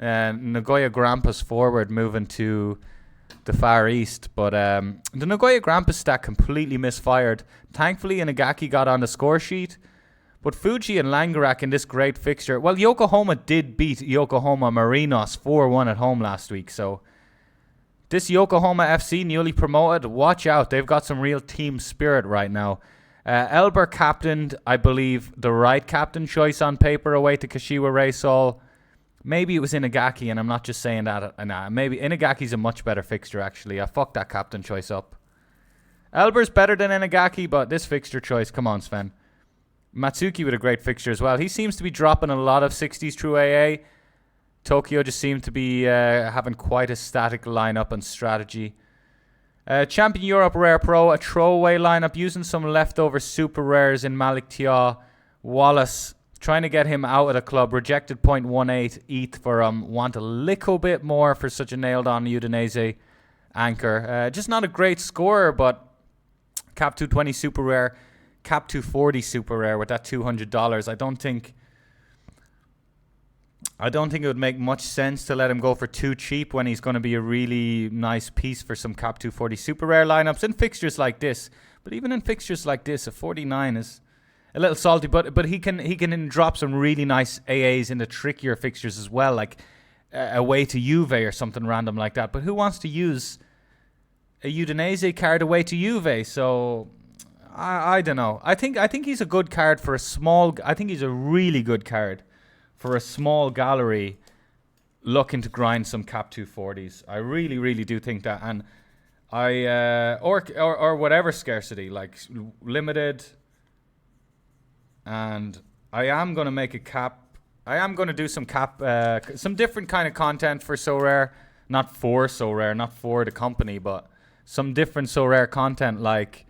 Nagoya Grampus forward, moving to the Far East. But the Nagoya Grampus stack completely misfired. Thankfully, Inagaki got on the score sheet. But Fuji and Langerak in this great fixture. Well, Yokohama did beat Yokohama Marinos 4-1 at home last week. So this Yokohama FC, newly promoted, watch out. They've got some real team spirit right now. Elber captained, I believe, the right captain choice on paper away to Kashiwa Reysol. Maybe it was Inagaki, and I'm not just saying that. Maybe Inagaki's a much better fixture, actually. I fucked that captain choice up. Elber's better than Inagaki, but this fixture choice, come on, Sven. Matsuki with a great fixture as well. He seems to be dropping a lot of 60s through AA. Tokyo just seemed to be having quite a static lineup and strategy. Champion Europe Rare Pro, a throwaway lineup using some leftover super rares in Malik Tia. Wallace, trying to get him out of the club. Rejected 0.18 ETH for him. Want a little bit more for such a nailed on Udinese anchor. Just not a great scorer, but Cap 220 super rare. Cap 240 super rare with that $200. I don't think it would make much sense to let him go for too cheap when he's going to be a really nice piece for some Cap 240 super rare lineups in fixtures like this. But even in fixtures like this, a 49 is a little salty. But he can drop some really nice AAs in the trickier fixtures as well, like away to Juve or something random like that. But who wants to use a Udinese card away to Juve? So I don't know. I think he's a good card for a small. I think he's a really good card for a small gallery looking to grind some Cap 240s. I really, really do think that. And or whatever scarcity, like limited. And I am gonna make a cap. I am gonna do some cap, some different kind of content for Sorare, not for Sorare, not for the company, but some different Sorare content, like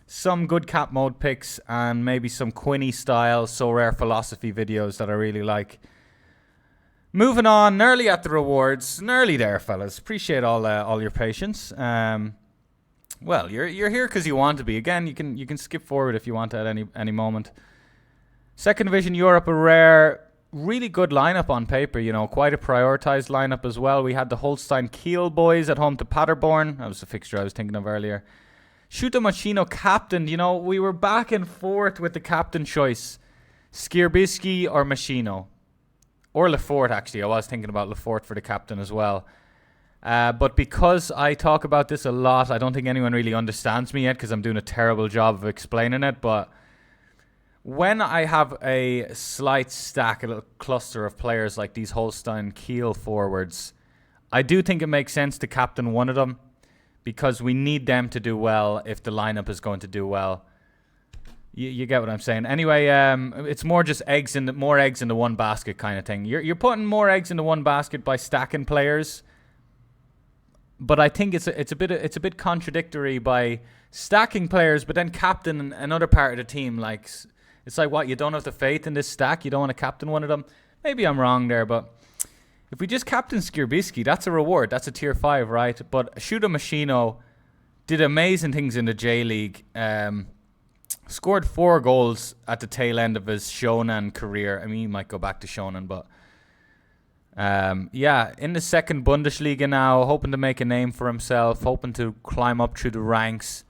some good cap mode picks and maybe some Quinny style Sorare philosophy videos that I really like. Moving on, nearly at the rewards, nearly there, fellas. Appreciate all your patience. Well, you're here because you want to be. Again, you can skip forward if you want at any moment. Second Division Europe, a rare, really good lineup on paper. Quite a prioritized lineup as well. We had the Holstein Kiel boys at home to Paderborn. That was the fixture I was thinking of earlier. Shuto Machino captained. We were back and forth with the captain choice. Skierbiski or Machino. Or Lefort, actually. I was thinking about Lefort for the captain as well. But because I talk about this a lot, I don't think anyone really understands me yet because I'm doing a terrible job of explaining it. But when I have a slight stack, a little cluster of players like these Holstein Kiel forwards, I do think it makes sense to captain one of them because we need them to do well if the lineup is going to do well. You get what I'm saying. Anyway, it's more just more eggs in the one basket kind of thing. You're putting more eggs into one basket by stacking players, but I think it's a bit contradictory by stacking players, but then captain another part of the team. Like it's like what, you don't have the faith in this stack. You don't want to captain one of them. Maybe I'm wrong there, but if we just captain Skierbiski, that's a reward. That's a tier 5, right? But Shuto Machino did amazing things in the J League. Scored 4 goals at the tail end of his Shonan career. I mean, he might go back to Shonan, but in the second Bundesliga now, hoping to make a name for himself, hoping to climb up through the ranks.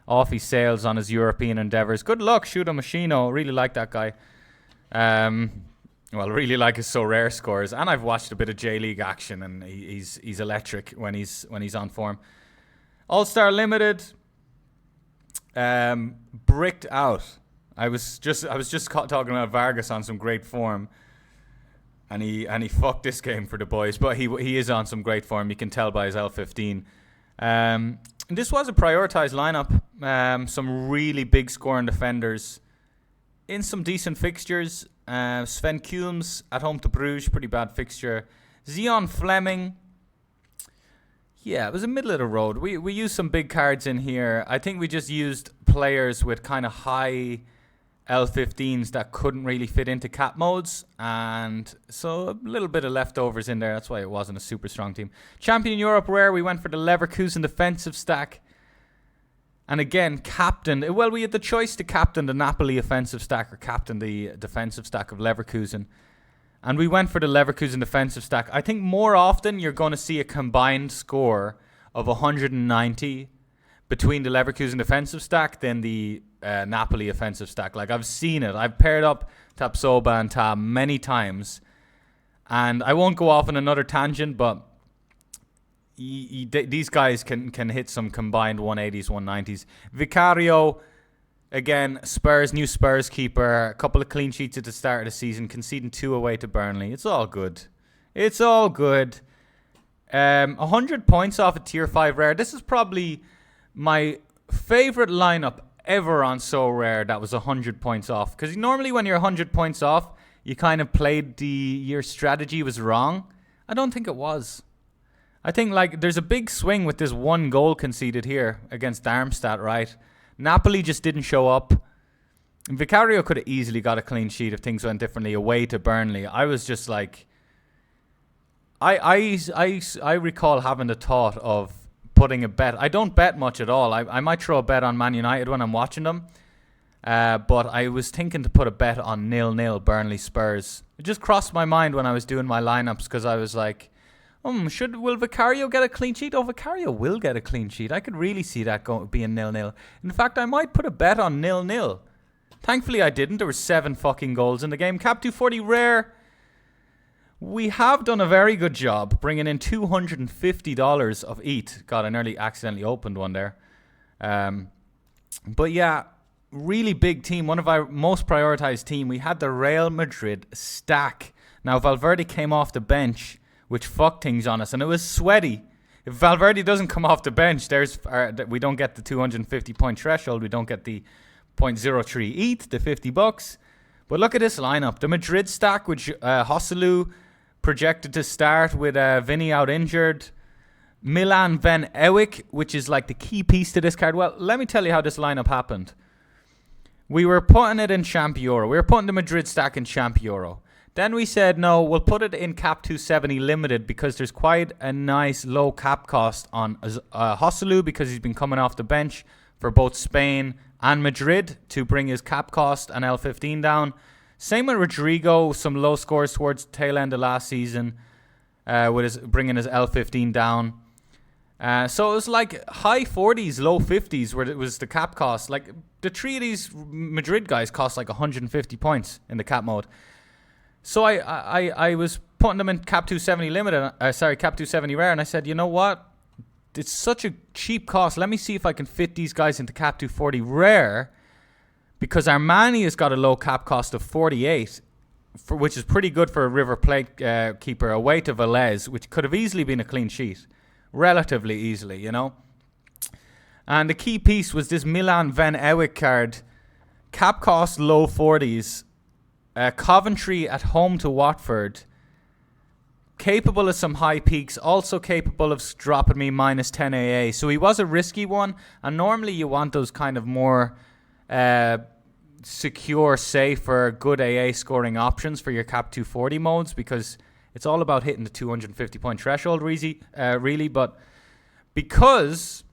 Off he sails on his European endeavours. Good luck, Shuto Machino. Really like that guy. Really like his Sorare scores, and I've watched a bit of J League action, and he's electric when he's on form. All-Star Limited, bricked out. I was just talking about Vargas on some great form, and he fucked this game for the boys, but he is on some great form. You can tell by his L15. This was a prioritized lineup. Some really big scoring defenders in some decent fixtures. Sven Kulms at home to Bruges, pretty bad fixture. Zion Fleming, it was a middle of the road. We used some big cards in here. I think we just used players with kind of high L15s that couldn't really fit into cap modes, and so a little bit of leftovers in there. That's why it wasn't a super strong team. Champion Europe rare, we went for the Leverkusen defensive stack. And again, we had the choice to captain the Napoli offensive stack or captain the defensive stack of Leverkusen. And we went for the Leverkusen defensive stack. I think more often you're going to see a combined score of 190 between the Leverkusen defensive stack than the Napoli offensive stack. Like, I've seen it. I've paired up Tapsoba and Tab many times. And I won't go off on another tangent, but these guys can hit some combined 180s, 190s. Vicario, again, new Spurs keeper. A couple of clean sheets at the start of the season, conceding 2 away to Burnley. It's all good. 100 points off a tier 5 rare. This is probably my favorite lineup ever on So Rare that was 100 points off. Because normally when you're 100 points off, you kind of played your strategy was wrong. I don't think it was. I think there's a big swing with this 1 goal conceded here against Darmstadt, right? Napoli just didn't show up. Vicario could have easily got a clean sheet if things went differently away to Burnley. I was just like, I recall having the thought of putting a bet. I don't bet much at all. I might throw a bet on Man United when I'm watching them. But I was thinking to put a bet on 0-0 Burnley Spurs. It just crossed my mind when I was doing my lineups because I was like, will Vicario get a clean sheet? Oh, Vicario will get a clean sheet. I could really see that being 0-0. In fact, I might put a bet on 0-0. Thankfully, I didn't. There were 7 fucking goals in the game. Cap 240 rare. We have done a very good job bringing in $250 of EAT. God, I nearly accidentally opened one there. But yeah, really big team. One of our most prioritized team. We had the Real Madrid stack. Now, Valverde came off the bench, which fucked things on us, and it was sweaty. If Valverde doesn't come off the bench, we don't get the 250 point threshold. We don't get the 0.03 EAT, the $50. But look at this lineup. The Madrid stack, which Hosselu projected to start with Vinny out injured. Milan Van Ewijk, which is like the key piece to this card. Well, let me tell you how this lineup happened. We were putting it in Champ Euro. We were putting the Madrid stack in Champ Euro. Then we said, no, we'll put it in cap 270 limited because there's quite a nice low cap cost on Joselu because he's been coming off the bench for both Spain and Madrid to bring his cap cost and L15 down. Same with Rodrigo, some low scores towards the tail end of last season with bringing his L15 down. So it was like high 40s, low 50s where it was the cap cost. Like the three of these Madrid guys cost like 150 points in the cap mode. So I was putting them in cap 270 limited, cap 270 rare, and I said, you know what? It's such a cheap cost. Let me see if I can fit these guys into cap 240 rare, because Armani has got a low cap cost of 48, which is pretty good for a River Plate keeper away to Velez, which could have easily been a clean sheet, relatively easily, you know. And the key piece was this Milan Van Ewijk card, cap cost low 40s. Coventry at home to Watford. Capable of some high peaks. Also capable of dropping me minus 10 AA. So he was a risky one. And normally you want those kind of more secure, safer, good AA scoring options for your cap 240 modes. Because it's all about hitting the 250 point threshold really. But because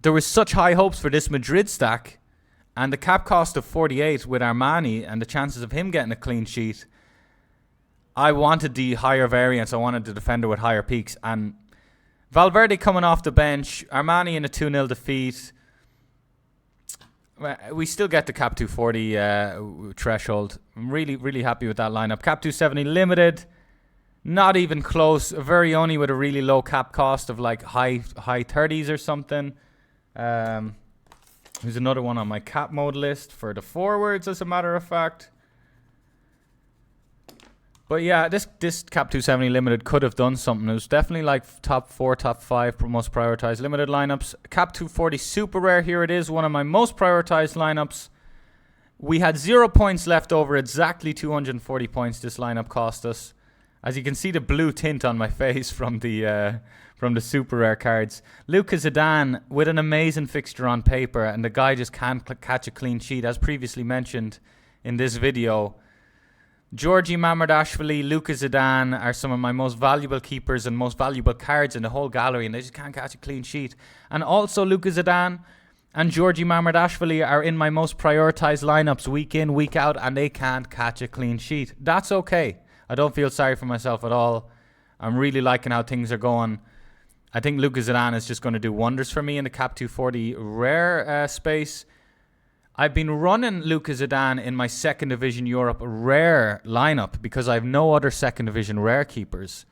there was such high hopes for this Madrid stack, and the cap cost of 48 with Armani and the chances of him getting a clean sheet, I wanted the higher variance. I wanted the defender with higher peaks. And Valverde coming off the bench, Armani in a 2-0 defeat. We still get the cap 240 threshold. I'm really, really happy with that lineup. Cap 270 limited, not even close. Verioni with a really low cap cost of like high 30s or something. There's another one on my cap mode list for the forwards, as a matter of fact. But yeah, this cap 270 limited could have done something. It was definitely like top 4, top 5 most prioritized limited lineups. Cap 240 super rare, here it is, one of my most prioritized lineups. We had 0 points left over, exactly 240 points this lineup cost us. As you can see the blue tint on my face from the super rare cards. Lucas Zidane with an amazing fixture on paper, and the guy just can't catch a clean sheet, as previously mentioned in this video. Georgi Mamardashvili, Lucas Zidane are some of my most valuable keepers and most valuable cards in the whole gallery, and they just can't catch a clean sheet. And also Lucas Zidane and Georgi Mamardashvili are in my most prioritized lineups week in, week out, and they can't catch a clean sheet. That's okay. I don't feel sorry for myself at all. I'm really liking how things are going. I think Lucas Zidane is just going to do wonders for me in the cap 240 rare space. I've been running Lucas Zidane in my second division Europe rare lineup because I have no other second division rare keepers.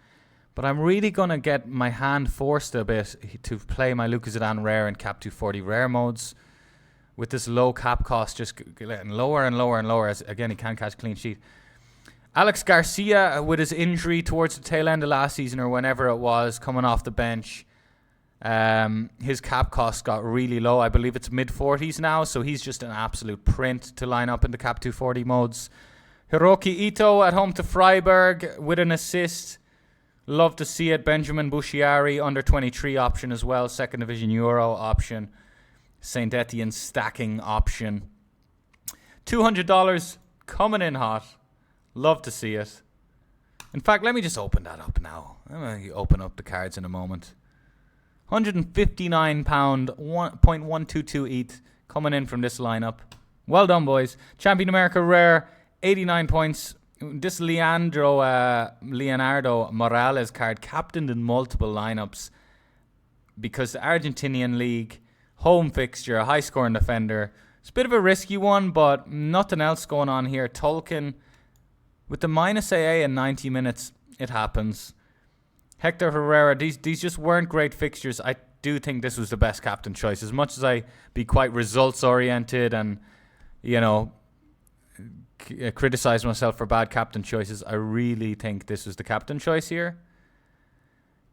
But I'm really going to get my hand forced a bit to play my Lucas Zidane rare in cap 240 rare modes with this low cap cost just getting lower and lower and lower as, again, he can't catch a clean sheet. Alex Garcia, with his injury towards the tail end of last season or whenever it was, coming off the bench, his cap cost got really low. I believe it's mid-40s now, so he's just an absolute print to line up in the cap 240 modes. Hiroki Ito at home to Freiburg with an assist. Love to see it. Benjamin Bushiari, under 23 option as well. Second Division Euro option. St. Etienne stacking option. $200 coming in hot. Love to see it. In fact, let me just open that up now. I'm going to open up the cards in a moment. £159, 1.122 ETH coming in from this lineup. Well done, boys. Champion America Rare, 89 points. This Leonardo Morales card captained in multiple lineups because the Argentinian League, home fixture, high scoring defender. It's a bit of a risky one, but nothing else going on here. Tolkien with the minus AA in 90 minutes, it happens. Hector Herrera, these just weren't great fixtures. I do think this was the best captain choice. As much as I be quite results oriented and, you know, criticize myself for bad captain choices, I really think this was the captain choice here.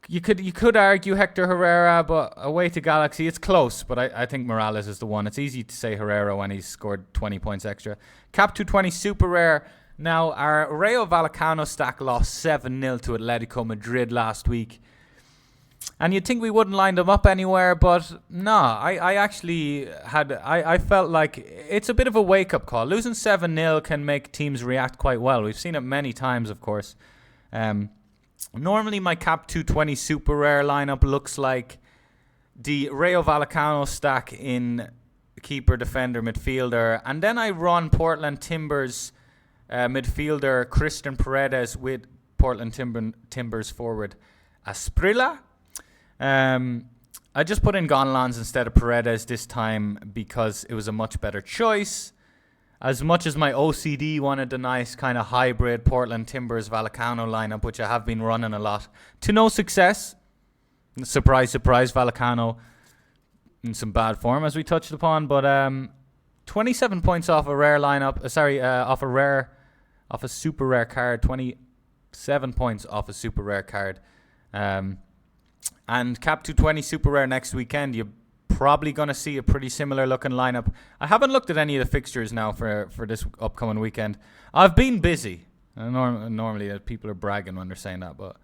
You could argue Hector Herrera, but away to Galaxy, it's close. But I think Morales is the one. It's easy to say Herrera when he's scored 20 points extra. Cap 220 super rare. Now, our Rayo Vallecano stack lost 7-0 to Atletico Madrid last week. And you'd think we wouldn't line them up anywhere, but no, I actually I felt like it's a bit of a wake-up call. Losing 7-0 can make teams react quite well. We've seen it many times, of course. Normally my Cap 220 super rare lineup looks like the Rayo Vallecano stack in keeper, defender, midfielder. And then I run Portland Timbers midfielder Christian Paredes with Portland Timbers forward Asprilla. I just put in Gonlans instead of Paredes this time because it was a much better choice. As much as my OCD wanted the nice kind of hybrid Portland Timbers Vallecano lineup, which I have been running a lot, to no success. Surprise, surprise, Vallecano in some bad form, as we touched upon. But 27 points off a rare lineup. Off a super rare card. 27 points off a super rare card. And Cap 220 super rare next weekend. You're probably going to see a pretty similar looking lineup. I haven't looked at any of the fixtures now for this upcoming weekend. I've been busy. Normally people are bragging when they're saying that, but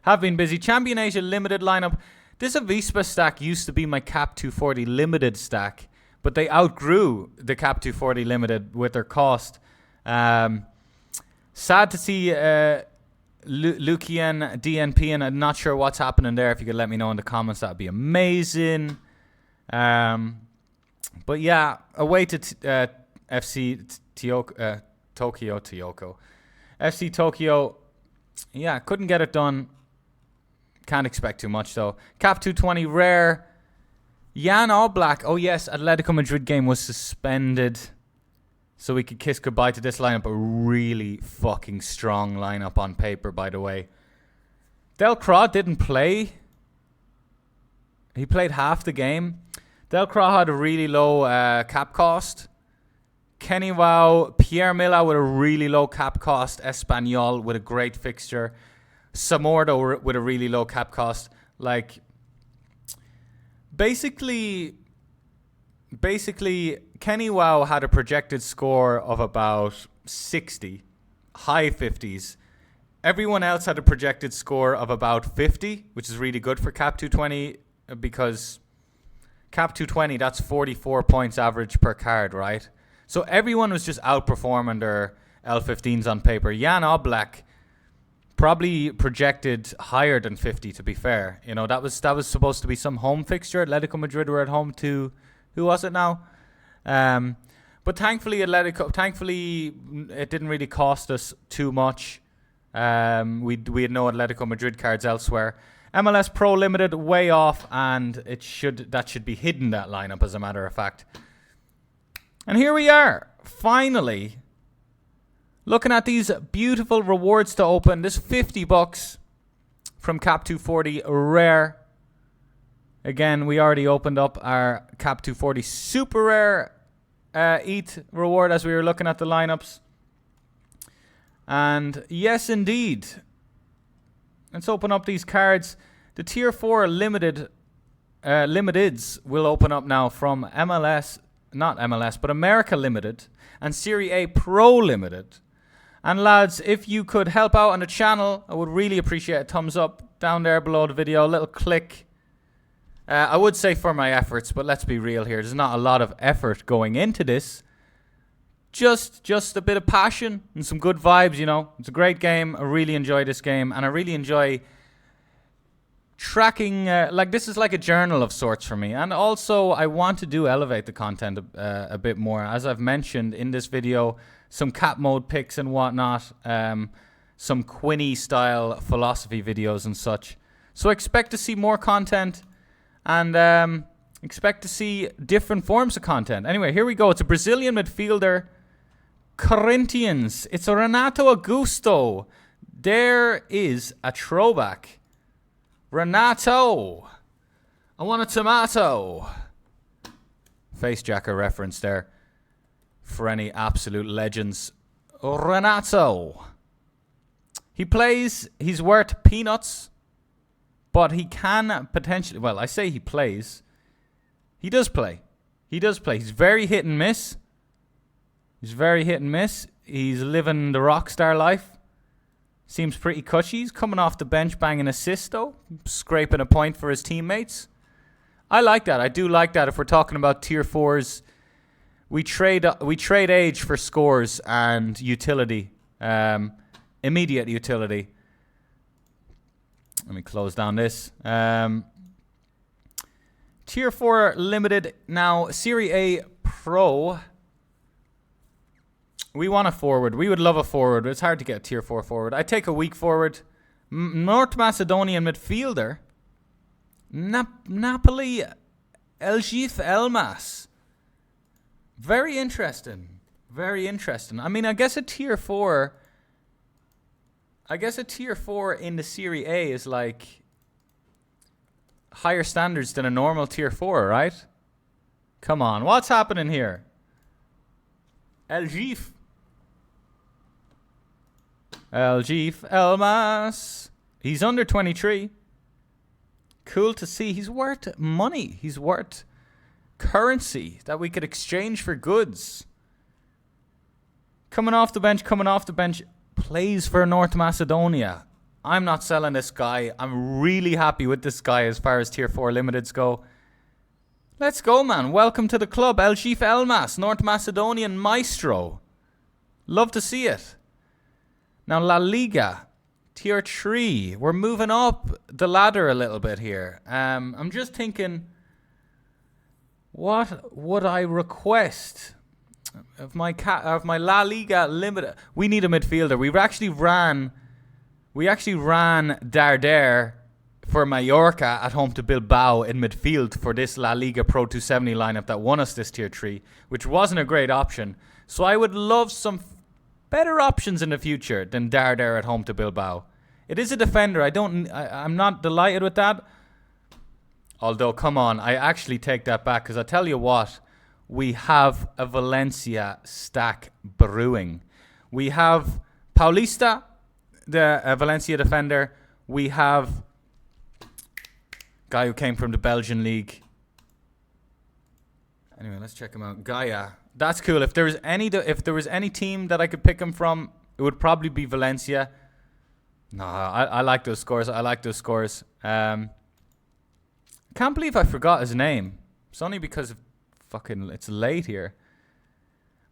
have been busy. Champion Asia limited lineup. This Avispa stack used to be my Cap 240 limited stack, but they outgrew the Cap 240 limited with their cost. Sad to see Lukian DNP, and I'm not sure what's happening there. If you could let me know in the comments, that'd be amazing. But yeah, away to FC Tokyo. FC Tokyo, yeah, couldn't get it done. Can't expect too much though. Cap 220 rare. Jan Oblak. Oh yes, Atletico Madrid game was suspended, so we could kiss goodbye to this lineup. A really fucking strong lineup on paper, by the way. Delcroix didn't play. He played half the game. Delcroix had a really low cap cost. Kenny Wow, Pierre Milla with a really low cap cost. Espanyol with a great fixture. Samordo with a really low cap cost. Like, basically, Kenny Wow had a projected score of about 60, high 50s. Everyone else had a projected score of about 50, which is really good for Cap 220 because Cap 220, that's 44 points average per card, right? So everyone was just outperforming their L15s on paper. Jan Oblak probably projected higher than 50, to be fair. You know, that was supposed to be some home fixture. Atletico Madrid were at home to, who was it now? But thankfully it didn't really cost us too much. We had no Atletico Madrid cards elsewhere. MLS Pro Limited way off, and that should be hidden, that lineup, as a matter of fact. And here we are, finally, looking at these beautiful rewards to open. This $50 from Cap 240 rare. Again, we already opened up our Cap 240 super rare ETH reward as we were looking at the lineups. And yes, indeed. Let's open up these cards. The Tier 4 limiteds will open up now from MLS, not MLS, but America Limited and Serie A Pro Limited. And lads, if you could help out on the channel, I would really appreciate a thumbs up down there below the video, a little click. I would say for my efforts, but let's be real here. There's not a lot of effort going into this. Just a bit of passion and some good vibes, you know. It's a great game. I really enjoy this game, and I really enjoy tracking. Like, this is like a journal of sorts for me. And also, I want to elevate the content a bit more. As I've mentioned in this video, some cap mode picks and whatnot, some Quinny style philosophy videos and such. So expect to see more content, and expect to see different forms of content. Anyway, here we go. It's a Brazilian midfielder, Corinthians. It's a Renato Augusto. There is a throwback. Renato, I want a tomato. Face jacker reference there for any absolute legends. Renato. He's worth peanuts, but he can potentially, well, I say he plays. He does play. He's very hit and miss. He's living the rock star life. Seems pretty cushy. He's coming off the bench, banging assist though, scraping a point for his teammates. I like that. I do like that. If we're talking about tier 4s, we trade age for scores and utility, immediate utility. Let me close down this. Tier 4 limited. Now, Serie A Pro. We want a forward. We would love a forward. It's hard to get a tier 4 forward. I take a weak forward. North Macedonian midfielder. Napoli Eljif Elmas. Very interesting. Very interesting. I mean, I guess a tier 4 in the Serie A is like higher standards than a normal tier 4, right? Come on, what's happening here? Eljif Elmas. He's under 23. Cool to see. He's worth money. He's worth currency that we could exchange for goods. Coming off the bench. Plays for North Macedonia. I'm not selling this guy. I'm really happy with this guy as far as tier 4 limiteds go. Let's go, man. Welcome to the club. Eljif Elmas, North Macedonian maestro. Love to see it. Now, La Liga, tier 3. We're moving up the ladder a little bit here. I'm just thinking, what would I request of my La Liga limited? We need a midfielder. We actually ran Darder for Mallorca at home to Bilbao in midfield for this La Liga Pro 270 lineup that won us this tier 3, which wasn't a great option. So I would love some better options in the future than Darder at home to Bilbao. It is a defender. I'm not delighted with that. Although, come on, I actually take that back, because I tell you what, we have a Valencia stack brewing. We have Paulista, the Valencia defender. We have guy who came from the Belgian league. Anyway, let's check him out. Gaia. That's cool. If there was any team that I could pick him from, it would probably be Valencia. No, I like those scores. Can't believe I forgot his name. It's only because of it's late here.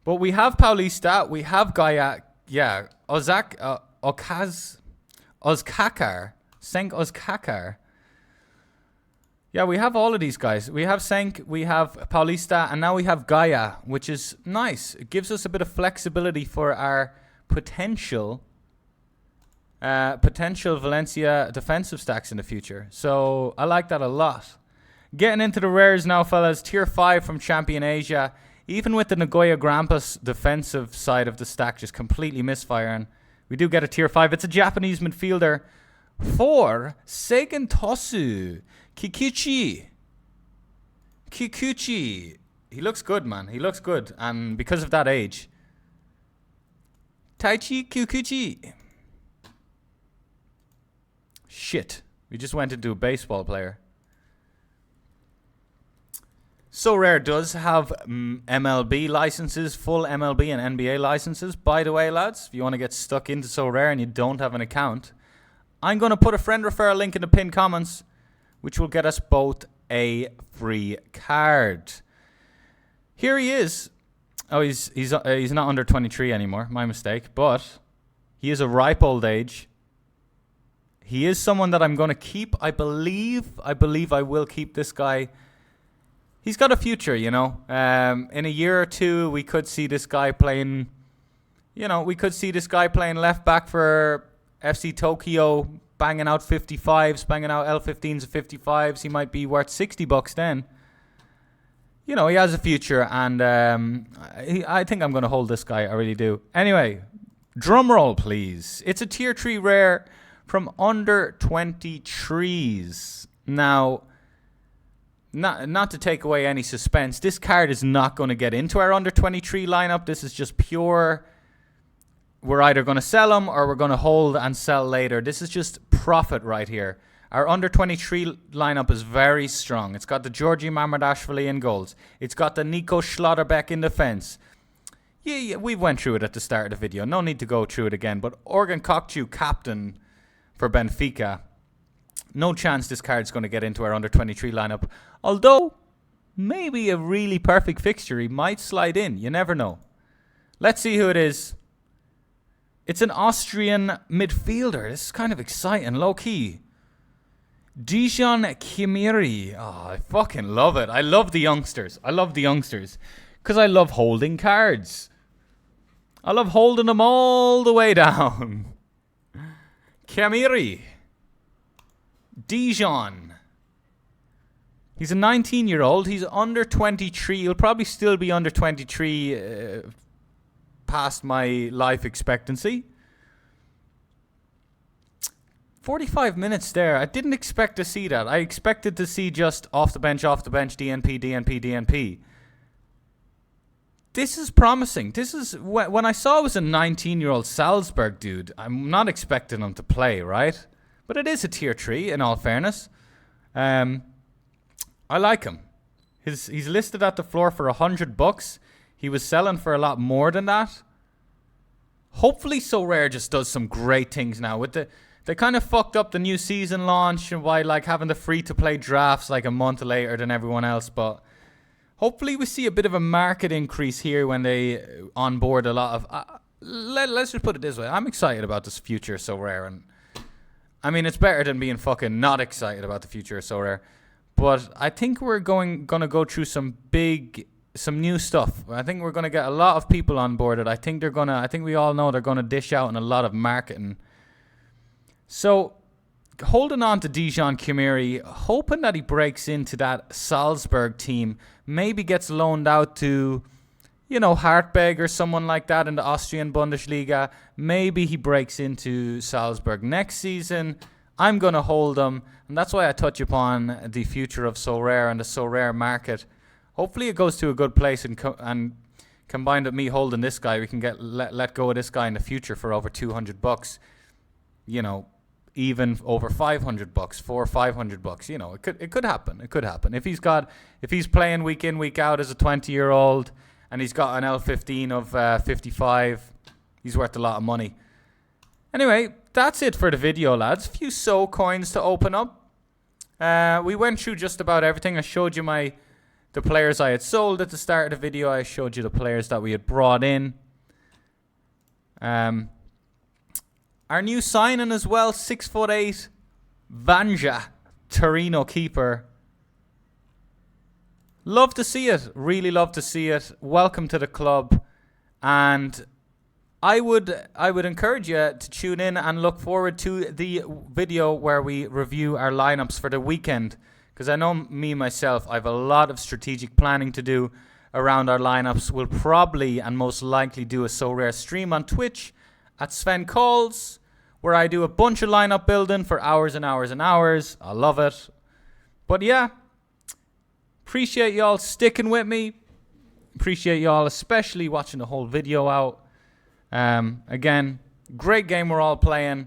But we have Paulista. We have Gaia. Yeah, Ozkakar. Senk Ozkakar. Yeah, we have all of these guys. We have Senk, we have Paulista, and now we have Gaia, which is nice. It gives us a bit of flexibility for our potential Valencia defensive stacks in the future. So I like that a lot. Getting into the rares now, fellas. Tier 5 from Champion Asia. Even with the Nagoya Grampus defensive side of the stack just completely misfiring, we do get a tier 5. It's a Japanese midfielder for Seigen Tosu. Kikuchi. He looks good, man. He looks good. And because of that age. Taichi Kikuchi. Shit. We just went into a baseball player. Sorare does have MLB licenses, full MLB and NBA licenses. By the way, lads, if you want to get stuck into Sorare and you don't have an account, I'm going to put a friend referral link in the pinned comments, which will get us both a free card. Here he is. Oh, he's not under 23 anymore. My mistake. But he is a ripe old age. He is someone that I'm going to keep. I believe I will keep this guy. He's got a future, you know. In a year or two, we could see this guy playing. Left back for FC Tokyo, banging out 55s, banging out L15s and 55s. He might be worth $60 then. You know, he has a future, and I think I'm going to hold this guy. I really do. Anyway, drum roll, please. It's a tier 3 rare from under 23s. Now, not to take away any suspense, this card is not going to get into our under 23 lineup. This is just pure. We're either going to sell him or we're going to hold and sell later. This is just profit right here. Our under 23 lineup is very strong. It's got the Georgi Mamardashvili in goals. It's got the Nico Schlotterbeck in defense. Yeah, we went through it at the start of the video. No need to go through it again. But Organ Kokcu, captain for Benfica. No chance this card's going to get into our under-23 lineup. Although, maybe a really perfect fixture. He might slide in. You never know. Let's see who it is. It's an Austrian midfielder. This is kind of exciting. Low-key. Dijon Kimiri. Oh, I fucking love it. I love the youngsters. Because I love holding cards. I love holding them all the way down. Kimiri. Dijon. He's a 19-year-old. He's under 23. He'll probably still be under 23 past my life expectancy. 45 minutes there. I didn't expect to see that. I expected to see just off the bench, DNP. This is promising. This is when I saw it was a 19-year-old Salzburg dude. I'm not expecting him to play, right? But it is a tier 3, in all fairness. I like him. He's listed at the floor for $100. He was selling for a lot more than that. Hopefully Sorare just does some great things now. They kind of fucked up the new season launch and by like having the free-to-play drafts like a month later than everyone else. But hopefully we see a bit of a market increase here when they onboard a lot of... let's just put it this way. I'm excited about this future Sorare. And I mean, it's better than being fucking not excited about the future of Sorare. But I think we're gonna go through some new stuff. I think we're gonna get a lot of people on board. I think we all know they're gonna dish out in a lot of marketing. So, holding on to Dijon Kimiri, hoping that he breaks into that Salzburg team, maybe gets loaned out to, Hartberg or someone like that in the Austrian Bundesliga. Maybe he breaks into Salzburg next season. I'm going to hold him, and that's why I touch upon the future of Sorare and the Sorare market. Hopefully it goes to a good place, and combined with me holding this guy, we can let go of this guy in the future for over $200. Even over $500, $400 or $500. It could happen. If he's playing week in, week out as a 20-year-old, and he's got an L15 of 55, he's worth a lot of money. Anyway, that's it for the video, lads. A few SO coins to open up. We went through just about everything. I showed you the players I had sold at the start of the video. I showed you the players that we had brought in. Our new signing as well, 6'8", Vanja, Torino keeper. Love to see it. Really love to see it. Welcome to the club. And I would encourage you to tune in and look forward to the video where we review our lineups for the weekend. Because I know myself, I have a lot of strategic planning to do around our lineups. We'll probably and most likely do a Sorare stream on Twitch at Sven Calls, where I do a bunch of lineup building for hours and hours and hours. I love it. But yeah, appreciate y'all sticking with me. Appreciate y'all especially watching the whole video out. Again, great game we're all playing.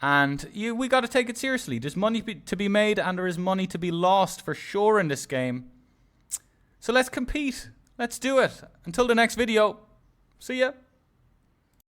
And we got to take it seriously. There's money to be made and there is money to be lost for sure in this game. So let's compete. Let's do it. Until the next video. See ya.